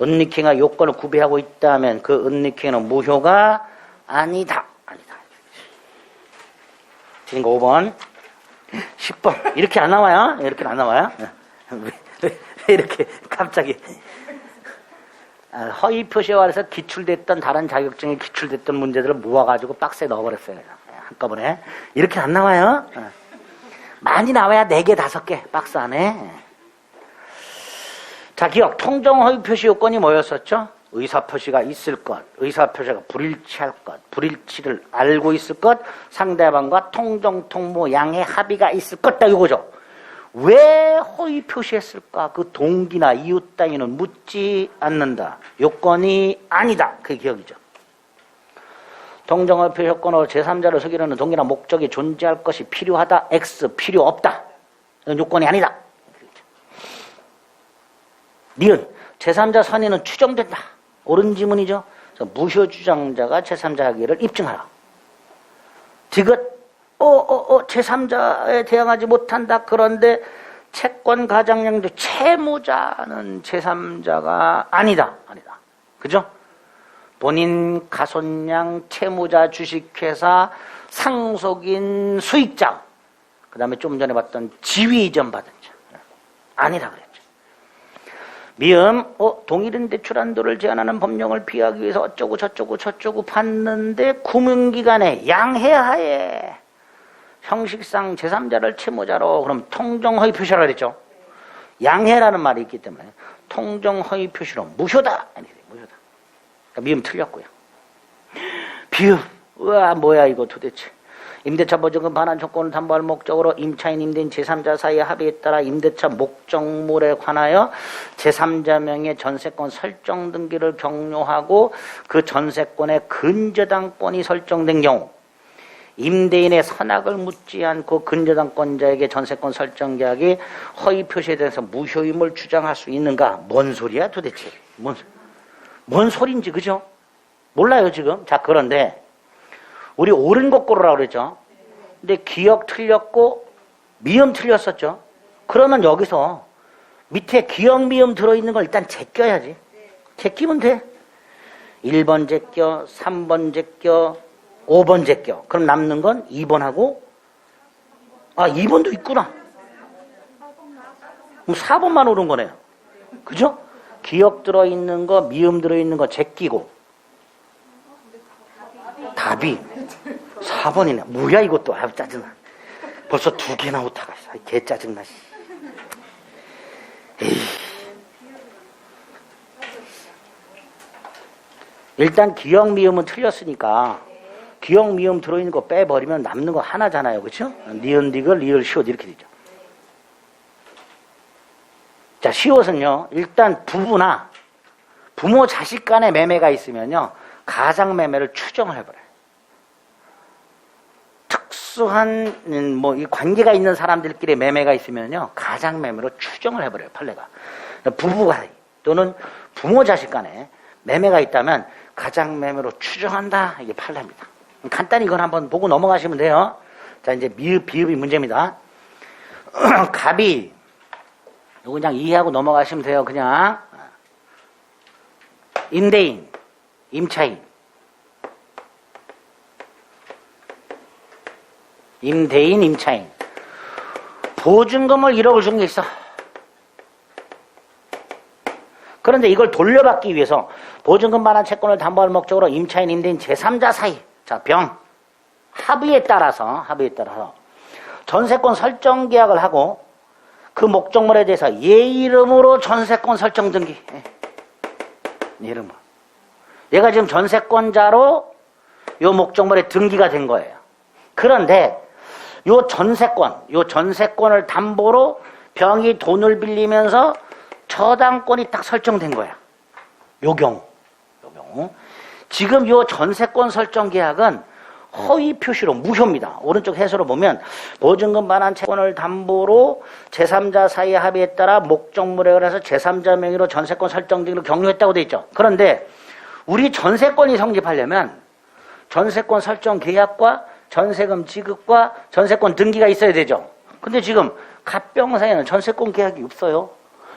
은닉행위가 요건을 구비하고 있다면 그 은닉행위는 무효가 아니다. 그러니까 5번. 10번. 이렇게 안 나와요? 이렇게 안 나와요? 왜 이렇게 갑자기. 허위 표시에 관해서 기출됐던 다른 자격증에 기출됐던 문제들을 모아가지고 박스에 넣어버렸어요. 한꺼번에. 이렇게 안 나와요? 많이 나와야 4개, 5개 박스 안에. 자, 기억. 통정 허위 표시 요건이 뭐였었죠? 의사표시가 있을 것, 의사표시가 불일치할 것, 불일치를 알고 있을 것, 상대방과 통정, 통모, 양해 합의가 있을 것, 다 이거죠. 왜 허위 표시했을까? 그 동기나 이유 따위는 묻지 않는다. 요건이 아니다. 그게 기억이죠. 통정 허위 표시 요건으로 제3자를 속이려는 동기나 목적이 존재할 것이 필요하다. X, 필요 없다. 이건 요건이 아니다. 니은, 제3자 선의는 추정된다. 옳은 지문이죠. 무효 주장자가 제3자 하기를 입증하라. 디귿, 제3자에 대항하지 못한다. 그런데 채권 가장량도 채무자는 제3자가 아니다. 아니다. 그죠? 본인 가손량 채무자 주식회사 상속인 수익자. 그 다음에 좀 전에 봤던 지위 이전 받은 자. 아니다 그랬죠. 미음, 동일인 대출 한도를 제한하는 법령을 피하기 위해서 어쩌고 저쩌고 봤는데 구문기간에 양해하에 형식상 제3자를 채무자로 그럼 통정허위 표시라고 그랬죠. 양해라는 말이 있기 때문에 통정허위 표시로 무효다. 무효다. 그러니까 미음 틀렸고요. 비음, 우와 뭐야 이거 도대체. 임대차 보증금 반환 조건을 담보할 목적으로 임차인 임대인 제3자 사이의 합의에 따라 임대차 목적물에 관하여 제3자 명의 전세권 설정 등기를 격려하고 그 전세권의 근저당권이 설정된 경우 임대인의 선악을 묻지 않고 근저당권자에게 전세권 설정 계약이 허위 표시에 대해서 무효임을 주장할 수 있는가? 뭔 소리야 도대체? 뭔 소린지 그죠? 몰라요 지금. 자 그런데 우리 옳은 것 고르라고 그랬죠. 근데 기억 틀렸고 미음 틀렸었죠. 그러면 여기서 밑에 기억 미음 들어있는 걸 일단 제껴야지. 제끼면 돼. 1번 제껴, 3번 제껴, 5번 제껴. 그럼 남는 건 2번하고 2번도 있구나. 그럼 4번만 옳은 거네요. 그죠? 기억 들어있는 거, 미음 들어있는 거 제끼고 답이 4번이네. 뭐야 이것도. 짜증나. 벌써 2개나 오타가 있어. 개 짜증나. 에이. 일단 기억 미음은 틀렸으니까 기억 미음 들어있는 거 빼버리면 남는 거 하나잖아요. 그렇죠? 니은 디귿 리을 시옷 이렇게 되죠. 자 시옷은요. 일단 부부나 부모 자식 간의 매매가 있으면요. 가장 매매를 추정을 해버려요. 특수한 이 관계가 있는 사람들끼리 매매가 있으면요. 가장 매매로 추정을 해버려요. 판례가. 부부가 또는 부모 자식 간에 매매가 있다면 가장 매매로 추정한다. 이게 판례입니다. 간단히 이건 한번 보고 넘어가시면 돼요. 자 이제 미읍 비읍이 문제입니다. 갑이 이거 그냥 이해하고 넘어가시면 돼요. 그냥 임대인 임차인 임대인 임차인 보증금을 1억을 준 게 있어. 그런데 이걸 돌려받기 위해서 보증금 반환 채권을 담보할 목적으로 임차인 임대인 제3자 사이 자 병 합의에 따라서 전세권 설정 계약을 하고 그 목적물에 대해서 얘 이름으로 전세권 설정 등기 이름으로 얘가 지금 전세권자로 요 목적물에 등기가 된 거예요. 그런데 요 전세권을 담보로 병이 돈을 빌리면서 저당권이 딱 설정된 거야. 요 경우. 지금 요 전세권 설정 계약은 허위 표시로 무효입니다. 오른쪽 해설을 보면 보증금 반환 채권을 담보로 제3자 사이의 합의에 따라 목적물에 의해서 제3자 명의로 전세권 설정 등기를 격려했다고 돼 있죠. 그런데 우리 전세권이 성립하려면 전세권 설정 계약과 전세금 지급과 전세권 등기가 있어야 되죠. 근데 지금 갑병 사이에는 전세권 계약이 없어요.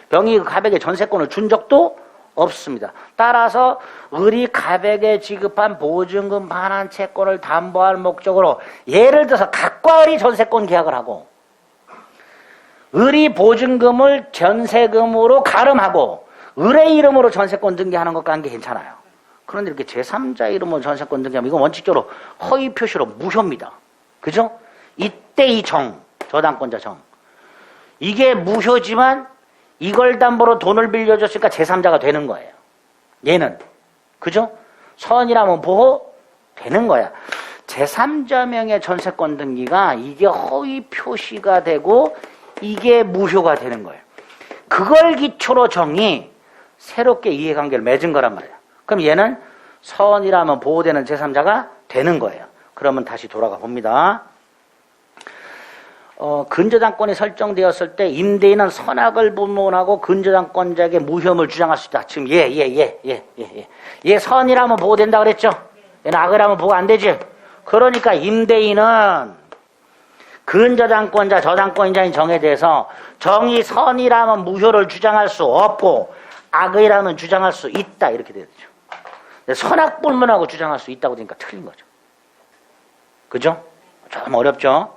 병이 갑에게 전세권을 준 적도 없습니다. 따라서 을이 갑에게 지급한 보증금 반환 채권을 담보할 목적으로 예를 들어서 갑과 을이 전세권 계약을 하고 을이 보증금을 전세금으로 가름하고 을의 이름으로 전세권 등기하는 것과 한게 괜찮아요. 그런데 이렇게 제3자 이름으로 전세권 등기하면 이건 원칙적으로 허위 표시로 무효입니다. 그죠? 이때 이 저당권자 정. 이게 무효지만 이걸 담보로 돈을 빌려줬으니까 제3자가 되는 거예요. 얘는. 그죠? 선이라면 보호 되는 거야. 제3자 명의 전세권 등기가 이게 허위 표시가 되고 이게 무효가 되는 거예요. 그걸 기초로 정이 새롭게 이해관계를 맺은 거란 말이에요. 그럼 얘는 선이라면 보호되는 제3자가 되는 거예요. 그러면 다시 돌아가 봅니다. 근저당권이 설정되었을 때 임대인은 선악을 분문하고 근저당권자에게 무혐을 주장할 수 있다. 지금 얘 선이라면 보호된다 그랬죠? 얘는 악이라면 보호 안 되지? 그러니까 임대인은 근저당권자, 저당권자인 정에 대해서 정이 선이라면 무효를 주장할 수 없고 악이라면 주장할 수 있다 이렇게 되죠. 선악 불문하고 주장할 수 있다고 되니까 틀린 거죠. 그죠? 좀 어렵죠?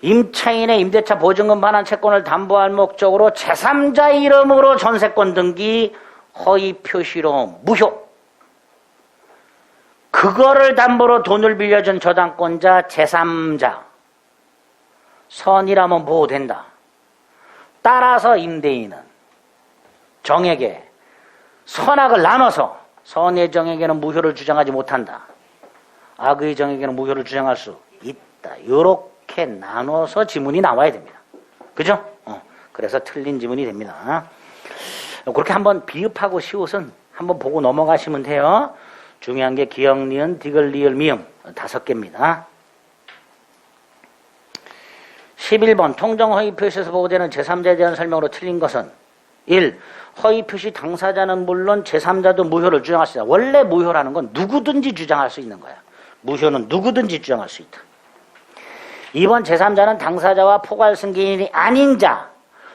임차인의 임대차 보증금 반환 채권을 담보할 목적으로 제3자 이름으로 전세권 등기 허위 표시로 무효. 그거를 담보로 돈을 빌려준 저당권자 제3자 선이라면 보호된다. 따라서 임대인은 정에게 선악을 나눠서 선의 정에게는 무효를 주장하지 못한다. 악의 정에게는 무효를 주장할 수 있다. 이렇게 나눠서 지문이 나와야 됩니다. 그죠? 그래서 틀린 지문이 됩니다. 그렇게 한번 비읍하고 시옷은 한번 보고 넘어가시면 돼요. 중요한 게 기역, 니은, 디귿, 리을, 미음 5개입니다. 11번 통정 허위 표시에서 보호되는 제3자에 대한 설명으로 틀린 것은 1. 허위 표시 당사자는 물론 제3자도 무효를 주장할 수 있다. 원래 무효라는 건 누구든지 주장할 수 있는 거야. 무효는 누구든지 주장할 수 있다. 2번 제3자는 당사자와 포괄 승계인이 아닌 자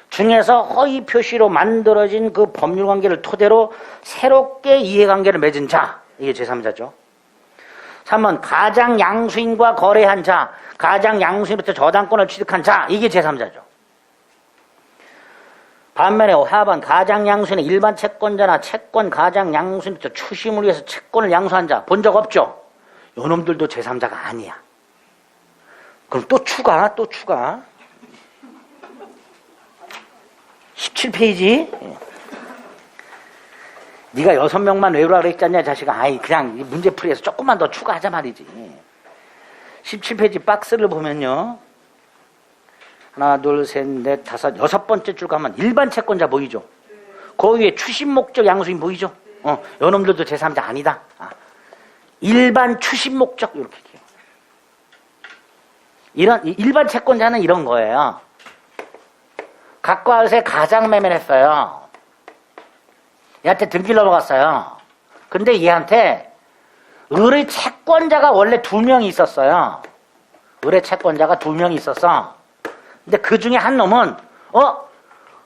중에서 허위 표시로 만들어진 그 법률관계를 토대로 새롭게 이해관계를 맺은 자, 이게 제3자죠. 3번 가장 양수인과 거래한 자, 가장 양수인부터 저당권을 취득한 자, 이게 제3자죠. 반면에 4번 가장 양수인은 일반 채권자나 채권 가장 양수인부터 추심을 위해서 채권을 양수한 자 본 적 없죠? 요놈들도 제3자가 아니야. 그럼 또 추가 17페이지. 네가 6명만 외우라 그랬잖냐 자식아. 아이 그냥 문제풀이에서 조금만 더 추가하자 말이지. 17페이지 박스를 보면요, 하나 둘 셋 넷 다섯 6번째 줄 가면 일반 채권자 보이죠? 그 위에 추심 목적 양수인 보이죠? 요놈들도 제3자 아니다. 일반 추심 목적 이렇게 해요. 이런 일반 채권자는 이런 거예요. 각과 을세 가장 매매를 했어요. 얘한테 등기를 넘어갔어요. 근데 얘한테 을의 채권자가 원래 2명이 있었어요. 을의 채권자가 2명이 있었어. 근데 그 중에 한 놈은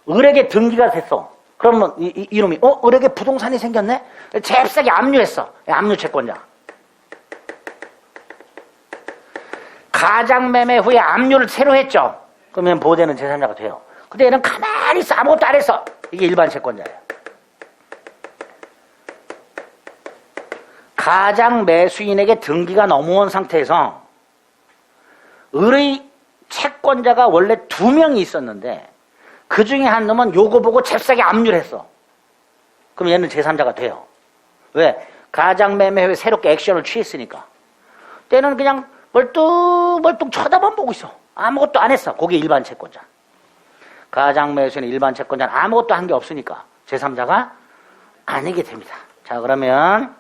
을에게 등기가 됐어. 그러면 이놈이 을에게 부동산이 생겼네? 잽싸게 압류했어. 압류 채권자. 가장매매 후에 압류를 새로 했죠. 그러면 보호되는 제3자가 돼요. 근데 얘는 가만히 있어. 아무것도 안 했어. 이게 일반 채권자예요. 가장 매수인에게 등기가 넘어온 상태에서 을의 채권자가 원래 2명이 있었는데 그 중에 한 놈은 요거 보고 잽싸게 압류를 했어. 그럼 얘는 제3자가 돼요. 왜? 가장매매 후에 새롭게 액션을 취했으니까. 때는 그냥 멀뚱멀뚱 쳐다만 보고 있어. 아무것도 안 했어. 그게 일반 채권자. 가장매수인의 일반 채권자는 아무것도 한 게 없으니까 제3자가 아니게 됩니다. 자, 그러면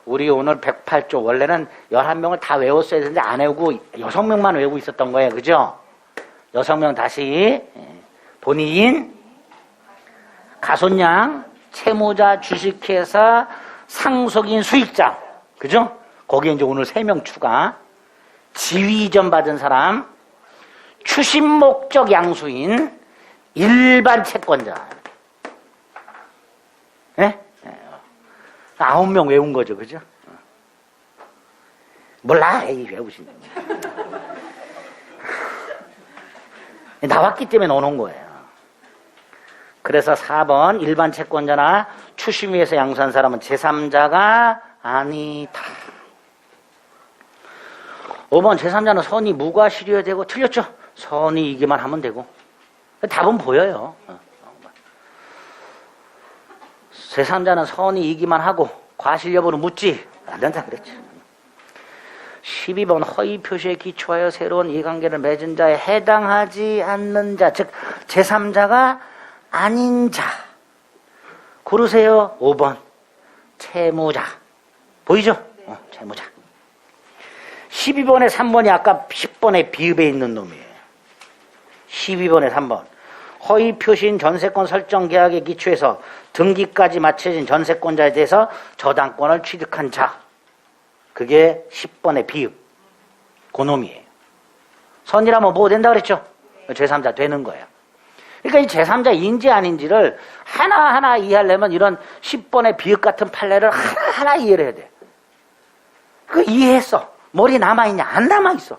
우리 오늘 108조 원래는 11명을 다 외웠어야 되는데 안 외우고 6명만 외우고 있었던 거예요. 그죠? 6명 다시 본인, 가손양, 채무자, 주식회사, 상속인, 수익자. 그죠? 거기에 이제 오늘 3명 추가. 지위 이전 받은 사람, 추심 목적 양수인, 일반 채권자. 예? 9명 외운 거죠. 그죠? 몰라. 에이, 외우신. 나왔기 때문에 넣어놓은 거예요. 그래서 4번 일반 채권자나 추심 위에서 양수한 사람은 제3자가 아니다. 5번 제3자는 선이 무과실효되고 틀렸죠? 선이 이기만 하면 되고. 답은 보여요. 제3자는 선이 이기만 하고 과실 여부를 묻지 않는다 그랬죠. 12번 허위 표시에 기초하여 새로운 이해관계를 맺은 자에 해당하지 않는 자, 즉 제3자가 아닌 자 고르세요. 5번 채무자 보이죠? 채무자. 12번에 3번이 아까 10번에 비읍에 있는 놈이에요. 12번에 3번 허위 표시인 전세권 설정 계약에 기초해서 등기까지 마쳐진 전세권자에 대해서 저당권을 취득한 자, 그게 10번의 비읍, 그놈이에요. 선이라면 뭐 된다 그랬죠? 제3자 되는 거예요. 그러니까 이 제3자인지 아닌지를 하나하나 이해하려면 이런 10번의 비읍 같은 판례를 하나하나 이해를 해야 돼. 그거 이해했어. 머리 남아있냐? 안 남아있어.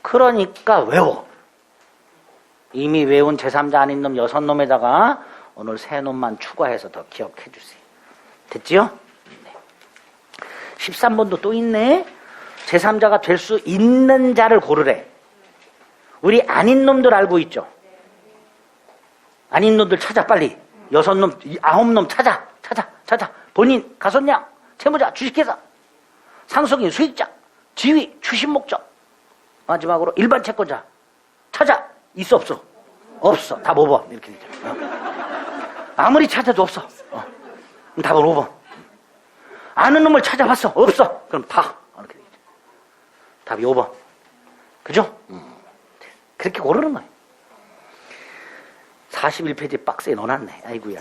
그러니까 외워. 이미 외운 제3자 아닌 놈 6놈에다가 오늘 세 놈만 추가해서 더 기억해 주세요. 됐지요? 네. 13번도 또 있네. 제3자가 될 수 있는 자를 고르래. 우리 아닌 놈들 알고 있죠? 아닌 놈들 찾아 빨리. 6놈, 9놈 찾아. 본인, 가손량, 채무자, 주식회사, 상속인, 수익자, 지위, 추심 목적. 마지막으로 일반 채권자. 찾아. 있어 없어? 없어. 답 5번. 이렇게 되죠. 아무리 찾아도 없어. 그럼 답은 5번. 아는 놈을 찾아봤어. 없어. 그럼 다. 이렇게 되죠. 답이 5번. 그죠? 그렇게 고르는 거예요. 41페이지 박스에 넣어놨네. 아이고야.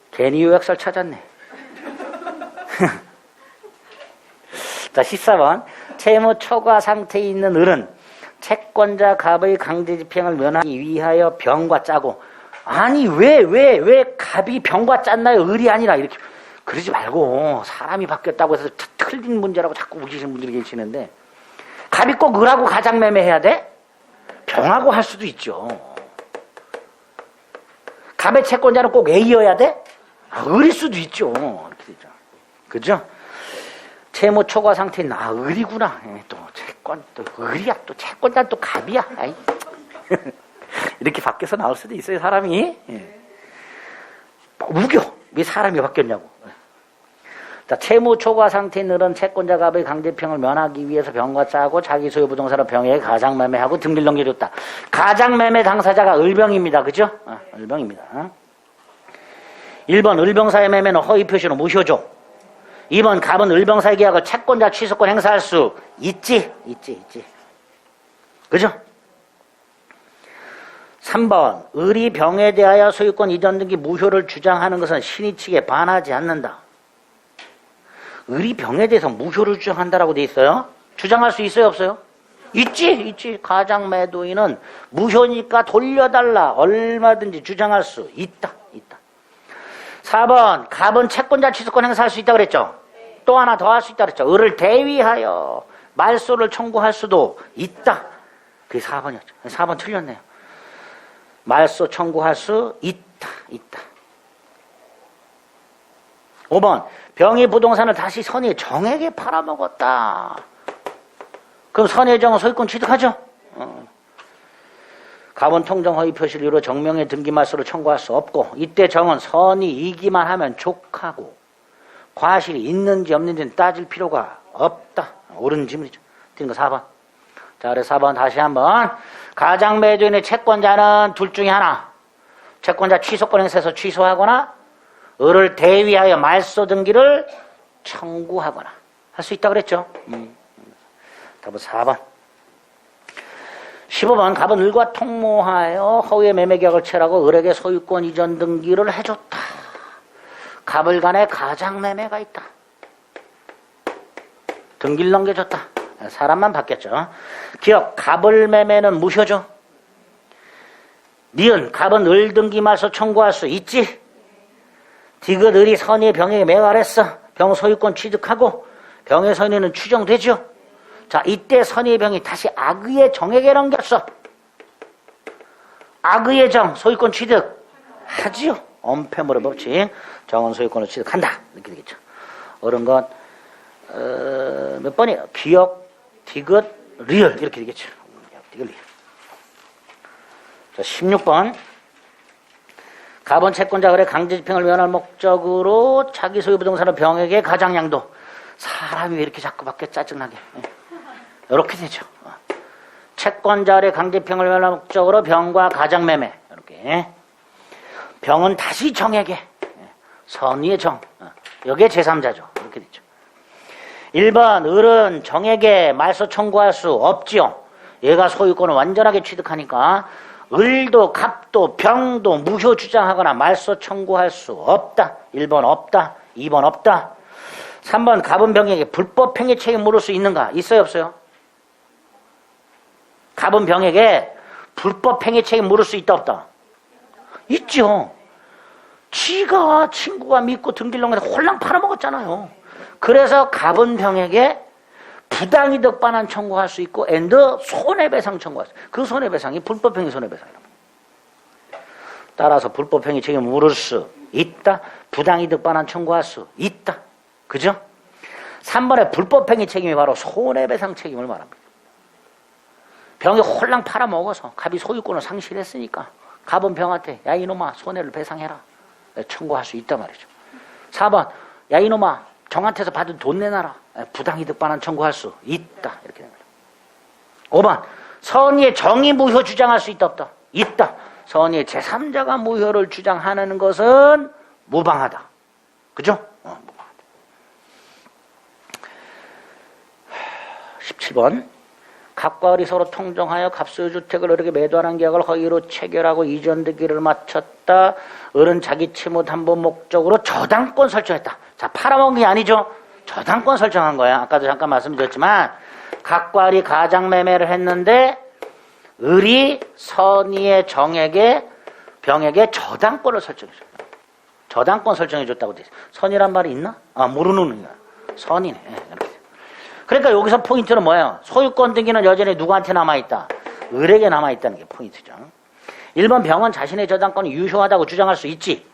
괜히 요약설 찾았네. 자, 14번. 채무 초과 상태에 있는 을은 채권자 갑의 강제 집행을 면하기 위하여 병과 짜고. 아니 왜 갑이 병과 짰나요? 을이 아니라. 이렇게 그러지 말고 사람이 바뀌었다고 해서 틀린 문제라고 자꾸 우기시는 분들이 계시는데, 갑이 꼭 을하고 가장매매해야 돼? 병하고 할 수도 있죠. 갑의 채권자는 꼭 A여야 돼? 을일 수도 있죠. 이렇게 되죠. 그죠? 채무 초과 상태는 을이구나. 또 채권 또 을이야. 또 채권자는 또 갑이야. 아이. 이렇게 바뀌어서 나올 수도 있어요, 사람이. 우겨. 왜 사람이 바뀌었냐고. 자, 채무 초과 상태인 을은 채권자 갑의 강제병을 면하기 위해서 병과 짜고 자기 소유 부동산을 병에게 가장매매하고 등기를 넘겨줬다. 가장매매 당사자가 을병입니다. 그죠? 을병입니다. 1번 을병사의 매매는 허위 표시로 무효죠. 2번 갑은 을병사의 계약을 채권자 취소권 행사할 수 있지. 그죠? 3번 을이 병에 대하여 소유권 이전 등기 무효를 주장하는 것은 신의 측에 반하지 않는다. 을이 병에 대해서 무효를 주장한다라고 돼 있어요. 주장할 수 있어요, 없어요? 있지. 가장매도인은 무효니까 돌려달라. 얼마든지 주장할 수 있다. 4번 갑은 채권자 취소권 행사할 수 있다고 그랬죠. 또 하나 더 할 수 있다고 그랬죠. 을을 대위하여 말소를 청구할 수도 있다. 그게 4번이었죠. 4번 틀렸네요. 말소 청구할 수 있다. 5번 병이 부동산을 다시 선의 정에게 팔아먹었다. 그럼 선의 정은 소유권 취득하죠. 갑은 통정 허위 표시를 이유로 정명의 등기 말소를 청구할 수 없고, 이때 정은 선이 이기만 하면 족하고 과실이 있는지 없는지는 따질 필요가 없다. 옳은 질문이죠. 틀린 거 4번. 자, 그래서 4번 다시 한번. 가장매도인의 채권자는 둘 중에 하나. 채권자 취소권 행사에서 취소하거나 을을 대위하여 말소 등기를 청구하거나 할 수 있다고 그랬죠. 답은 4번. 15번 갑은 을과 통모하여 허위의 매매계약을 체결하고 을에게 소유권 이전 등기를 해줬다. 갑을 간에 가장매매가 있다. 등기를 넘겨줬다. 사람만 바뀌었죠. 기억, 갑을 매매는 무효죠. 니은 갑은 을 등기 말소 청구할 수 있지. 디귿 을이 선의의 병에게 매각을 했어. 병 소유권 취득하고 병의 선의는 추정되죠. 자, 이때 선의의 병이 다시 악의의 정에게 넘겼어. 악의의 정, 소유권 취득하지요. 엄폐물의 법칙, 정은 소유권을 취득한다. 이렇게 되겠죠. 옳은 것 몇 번이에요? 기억, 디귿, 리을 이렇게 되겠죠. 디귿, 리을. 자, 16번. 가본 채권자 거래 강제 집행을 면할 목적으로 자기 소유 부동산을 병에게 가장양도. 사람이 왜 이렇게 자꾸 바뀌어 짜증나게. 이렇게 되죠. 채권자 거래 강제 집행을 면할 목적으로 병과 가장매매. 이렇게. 병은 다시 정에게. 선의의 정. 여기에 제3자죠. 이렇게 되죠. 1번 을은 정에게 말소 청구할 수 없지요. 얘가 소유권을 완전하게 취득하니까 을도 갑도 병도 무효 주장하거나 말소 청구할 수 없다. 1번 없다. 2번 없다. 3번 갑은 병에게 불법 행위 책임 물을 수 있는가? 있어요 없어요? 갑은 병에게 불법 행위 책임 물을 수 있다 없다? 있죠. 지가 친구가 믿고 등기를 놓은 거 홀랑 팔아먹었잖아요. 그래서 갑은 병에게 부당이득 반환 청구할 수 있고 앤드 손해배상 청구할 수 있고 그 손해배상이 불법행위 손해배상이라고. 따라서 불법행위 책임을 물을 수 있다. 부당이득 반환 청구할 수 있다. 그죠? 3번의 불법행위 책임이 바로 손해배상 책임을 말합니다. 병이 홀랑 팔아먹어서 갑이 소유권을 상실했으니까 갑은 병한테 야 이놈아 손해를 배상해라 청구할 수 있단 말이죠. 4번 야 이놈아 정한테서 받은 돈 내놔라 부당이득 반환 청구할 수 있다. 이렇게 됩니다. 5번 선의의 정의 무효 주장할 수 있다 없다? 있다. 선의의 제3자가 무효를 주장하는 것은 무방하다. 그죠? 무방하다. 17번 갑과 을이 서로 통정하여 갑소유주택을 을에게 매도하는 계약을 허위로 체결하고 이전등기를 마쳤다. 을은 자기 채무 담보 목적으로 저당권 설정했다. 자, 팔아먹은 게 아니죠. 저당권 설정한 거야. 아까도 잠깐 말씀드렸지만 갑과 을이 가장매매를 했는데 을이 선의의 정에게 병에게 저당권을 설정해줬다. 저당권 설정해줬다고 돼 있어. 선이란 말이 있나? 모르는 거야. 선이네. 이렇게. 그러니까 여기서 포인트는 뭐예요? 소유권 등기는 여전히 누구한테 남아있다? 을에게 남아있다는 게 포인트죠. 1번 병은 자신의 저당권이 유효하다고 주장할 수 있지.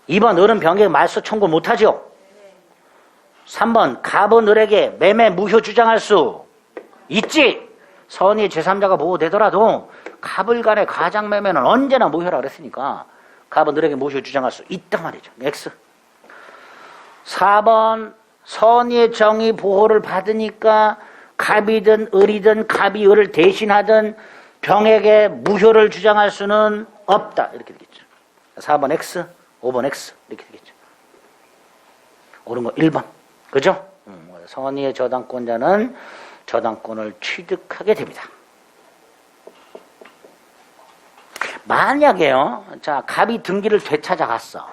2번 을은 병에게 말소 청구 못하죠. 3번 갑은 을에게 매매 무효 주장할 수 있지. 선의 제3자가 보호되더라도 갑을 간의 가장매매는 언제나 무효라 그랬으니까 갑은 을에게 무효 주장할 수 있단 말이죠. X. 4번 선의의 정의 보호를 받으니까 갑이든 을이든 갑이 을을 대신하든 병에게 무효를 주장할 수는 없다. 이렇게 되겠죠. 4번 X, 5번 X 이렇게 되겠죠. 옳은 거 1번. 그죠? 선의의 저당권자는 저당권을 취득하게 됩니다. 만약에요. 자, 갑이 등기를 되찾아갔어.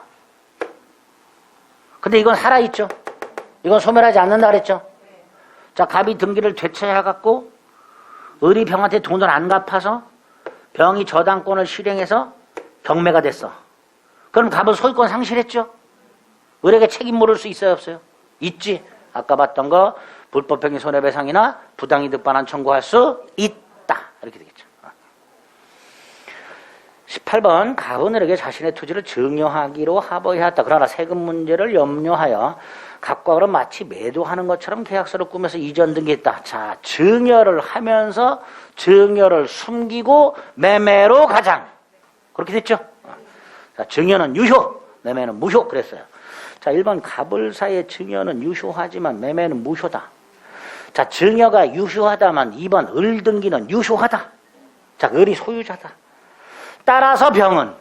근데 이건 살아있죠. 이건 소멸하지 않는다 그랬죠. 자, 갑이 등기를 되찾아갖고 을이 병한테 돈을 안 갚아서 병이 저당권을 실행해서 경매가 됐어. 그럼 갑은 소유권 상실했죠. 을에게 책임 물을 수 있어요 없어요? 있지. 아까 봤던 거 불법행위 손해배상이나 부당이득 반환 청구할 수 있다. 이렇게 되겠죠. 18번 갑은 을에게 자신의 토지를 증여하기로 합의하였다. 그러나 세금 문제를 염려하여 갑과 을은 마치 매도하는 것처럼 계약서를 꾸며서 이전 등기했다. 자, 증여를 하면서 증여를 숨기고 매매로 가장. 그렇게 됐죠? 자, 증여는 유효, 매매는 무효 그랬어요. 자, 1번 갑을 사이의 증여는 유효하지만 매매는 무효다. 자, 증여가 유효하다만 2번 을 등기는 유효하다. 자, 을이 소유자다. 따라서 병은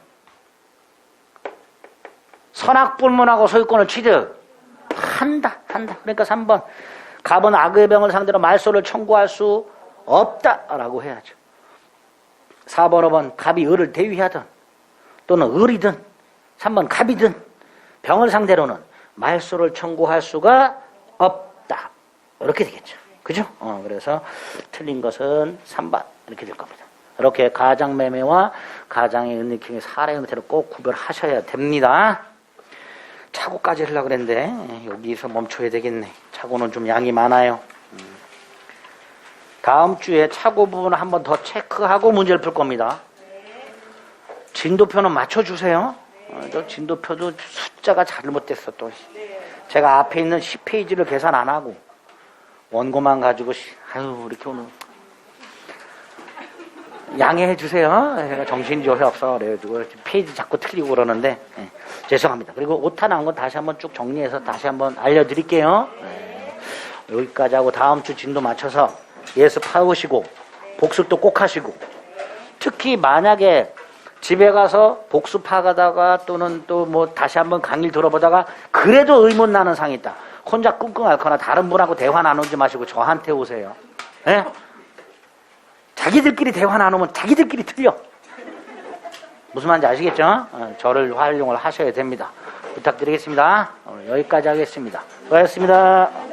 선악불문하고 소유권을 취득한다. 그러니까 3번 갑은 악의 병을 상대로 말소를 청구할 수 없다라고 해야죠. 4번, 5번 갑이 을을 대위하든 또는 을이든 3번 갑이든 병을 상대로는 말소를 청구할 수가 없다. 이렇게 되겠죠. 그죠? 그래서 틀린 것은 3번 이렇게 될 겁니다. 이렇게 가장매매와 가장의 은닉행위 사례 형태로 꼭 구별하셔야 됩니다. 차고까지 하려고 그랬는데 여기서 멈춰야 되겠네. 차고는 좀 양이 많아요. 다음 주에 차고 부분을 한 번 더 체크하고 문제를 풀 겁니다. 진도표는 맞춰주세요. 저 진도표도 숫자가 잘못됐어 또. 제가 앞에 있는 10페이지를 계산 안 하고 원고만 가지고 아유 이렇게 오늘 양해해 주세요. 제가 정신이 요새 없어. 그래가지고 페이지 자꾸 틀리고 그러는데 죄송합니다. 그리고 오타 나온 건 다시 한번 쭉 정리해서 다시 한번 알려드릴게요. 여기까지 하고 다음 주 진도 맞춰서 예습하시고 복습도 꼭 하시고, 특히 만약에 집에 가서 복습하다가 또는 또 뭐 다시 한번 강의를 들어보다가 그래도 의문 나는 상이 있다. 혼자 끙끙 앓거나 다른 분하고 대화 나누지 마시고 저한테 오세요. 예? 자기들끼리 대화 나누면 자기들끼리 틀려. 무슨 말인지 아시겠죠? 저를 활용을 하셔야 됩니다. 부탁드리겠습니다. 오늘 여기까지 하겠습니다. 수고하셨습니다.